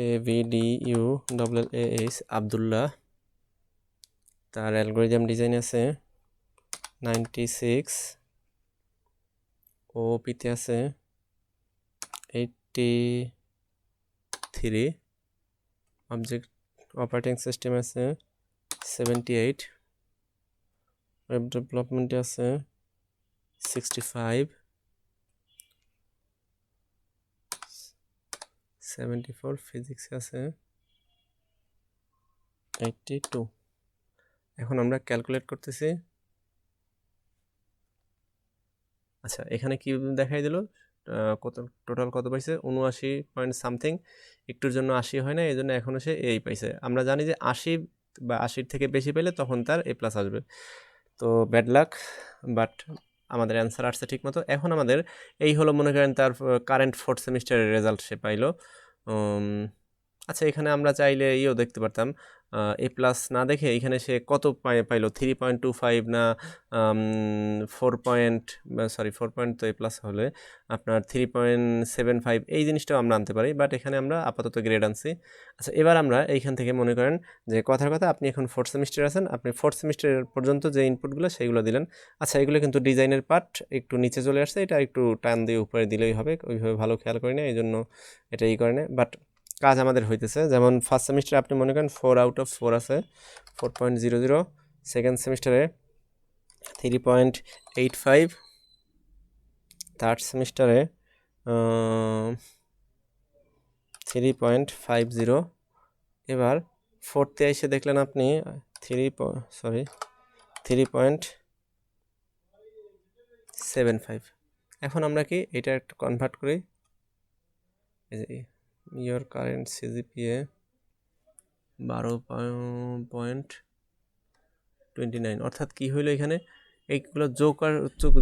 A: AVDULLAH আব্দুল্লাহ, তার অ্যালগোরিদম ডিজাইন আছে 96, ওপিতে আছে 83, অবজেক্ট অপারেটিং সিস্টেম আছে 78, ওয়েব ডেভেলপমেন্টে আছে 65, 74, ফিজিক্সে আছে 82। এখন আমরা ক্যালকুলেট করতেছি, আচ্ছা এখানে কি দেখাই দিল, কত টোটাল কত পাইছে, 79 পয়েন্ট সামথিং, একটুর জন্য 80 হয় না, এই জন্য এখনও সে এই পাইছে। আমরা জানি যে 80 বা 80 থেকে বেশি পেলে তখন তার A+ আসবে। তো ব্যাড লাক, বাট আমাদের অ্যান্সার আসছে ঠিক মতো। এখন আমাদের এই হলো মনে করেন তার কারেন্ট 4th সেমিস্টারের রেজাল্ট সে পাইলো। আচ্ছা এখানে আমরা চাইলে ইয়েও দেখতে পারতাম, A+ না দেখে এখানে সে কত পাইলো, 3.25 না 4 পয়েন্ট, সরি 4 পয়েন্ট তো A+ হলে আপনার 3.75, এই জিনিসটাও আমরা আনতে পারি, বাট এখানে আমরা আপাতত গ্রেড আনছি। আচ্ছা এবার আমরা এইখান থেকে মনে করেন যে কথার কথা আপনি এখন 4th সেমিস্টার আছেন, আপনি 4th সেমিস্টার পর্যন্ত যে ইনপুটগুলো সেইগুলো দিলেন। আচ্ছা এগুলো কিন্তু ডিজাইনের পার্ট একটু নিচে চলে আসছে, এটা একটু টান দিয়ে উপরে দিলেই হবে, ওইভাবে ভালো খেয়াল করি না, এই জন্য এটা ই করে না, বাট কাজ আমাদের হইতেছে। যেমন ফার্স্ট সেমিস্টারে আপনি মনে করেন 4/4 আছে, 4.00, সেকেন্ড সেমিস্টারে 3.85, থার্ড সেমিস্টারে 3.50। এবার ফোর্থে এসে দেখলেন আপনি 3.75। এখন আমরা কি এটা একটু কনভার্ট করি, এই যে ইয়োর কারেন্ট সিজিপিএ 12.29, অর্থাৎ কি হইলো এখানে এইগুলো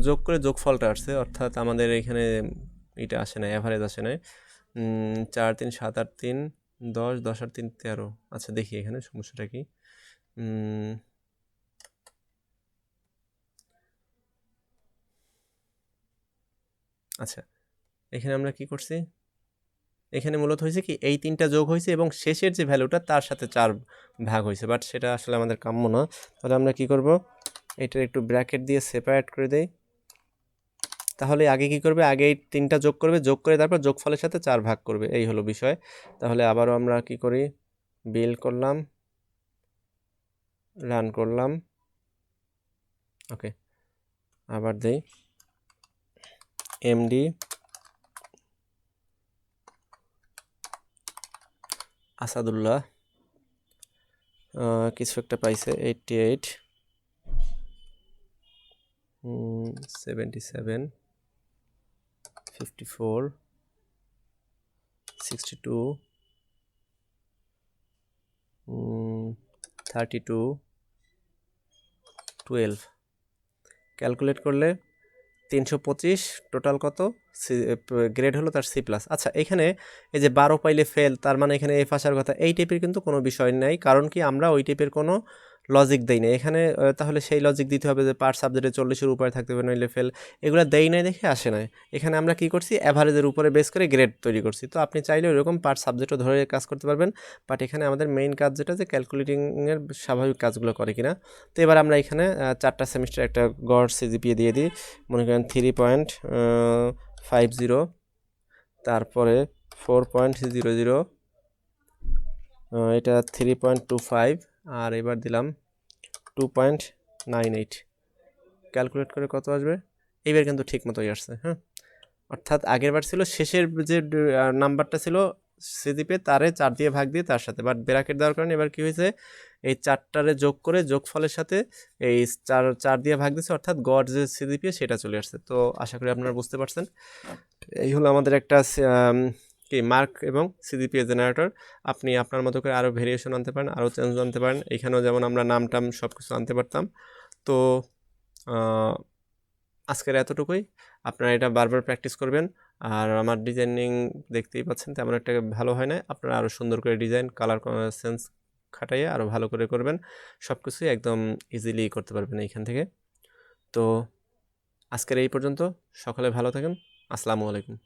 A: যোগ করে যোগফলটা আসছে, অর্থাৎ আমাদের এখানে এটা আসে না, অ্যাভারেজ আসে না। 4 3 7 8 3 10 10 আর 3 13। আচ্ছা দেখি এখানে সমস্যাটা কি। আচ্ছা এখানে আমরা কি করছি, এখানে মূলত হয়েছে কি এই 3টা যোগ হয়েছে এবং শেষের যে ভ্যালুটা তার সাথে 4 ভাগ হয়েছে, বাট সেটা আসলে আমাদের কাম্য না। তাহলে আমরা কি করব, এটার একটু ব্র্যাকেট দিয়ে সেপারেট করে দেই। তাহলে আগে কি করবে, আগে এই 3টা যোগ করবে, যোগ করে তারপর যোগফলের সাথে 4 ভাগ করবে, এই হলো বিষয়। তাহলে আবারও আমরা কি করি, বিল করলাম, রান করলাম, ওকে, আবার দেই এমডি আসাদুল্লাহ, কিছু একটা পাইছে 88, 77, 54, 62, 32, 12। ক্যালকুলেট করলে 325, টোটাল কত, গ্রেড হলো তার সি প্লাস। আচ্ছা এখানে এই যে 12 পাইলে ফেল, তার মানে এখানে এফ আসার কথা, এই টাইপের কিন্তু কোনো বিষয় নাই, কারণ কি আমরা ওই টাইপের কোনো লজিক দেই না এখানে। তাহলে সেই লজিক দিতে হবে যে পার সাবজেক্টে 40-এর উপরে থাকতে হবে নইলে ফেল, এগুলো দেই নাই দেখে আসে নাই। এখানে আমরা কি করছি, অ্যাভারেজের উপরে বেস করে গ্রেড তৈরি করছি। তো আপনি চাইলে ওইরকম পার সাবজেক্টও ধরে কাজ করতে পারবেন, বাট এখানে আমাদের মেইন কাজ যেটা, যে ক্যালকুলেটিংয়ের স্বাভাবিক কাজগুলো করে কিনা। তো এবার আমরা এখানে 4টা সেমিস্টার একটা গড় সিজিপিএ দিয়ে দিই, মনে করেন 3.50, তারপরে 4.00, এটা 3.25, আর এবার দিলাম 2.98। ক্যালকুলেট করে কত আসবে, এইবার কিন্তু ঠিক মতোই আসছে। হ্যাঁ, অর্থাৎ আগের বার ছিল শেষের যে নাম্বারটা ছিল সিজিপিএ তারে 4 দিয়ে ভাগ দিয়ে তার সাথে, বাট ব্র্যাকেট দেওয়ার কারণে এবার কি হয়েছে, এই 4টারে যোগ করে যোগফলের সাথে এই 4 দিয়ে ভাগ দিয়েছে, অর্থাৎ গড় যে সিজিপিএ সেটা চলে আসছে। তো আশা করি আপনারা বুঝতে পারছেন, এই হলো আমাদের একটা কি মার্ক এবং সিজিপিএ জেনারেটর। আপনি আপনার মতো করে আরও ভেরিয়েশন আনতে পারেন, আরও চেঞ্জ আনতে পারেন। এখানেও যেমন আমরা নাম টাম সব কিছু আনতে পারতাম। তো আজকের এতটুকুই, আপনারা এটা বারবার প্র্যাকটিস করবেন। আর আমার ডিজাইনিং দেখতেই পাচ্ছেন তেমন একটা ভালো হয় না, আপনারা আরও সুন্দর করে ডিজাইন কালার সেন্স খাটাইয়ে আরও ভালো করে করবেন, সব কিছুই একদম ইজিলি করতে পারবেন এইখান থেকে। তো আজকের এই পর্যন্ত, সকলে ভালো থাকেন, আসসালামু আলাইকুম।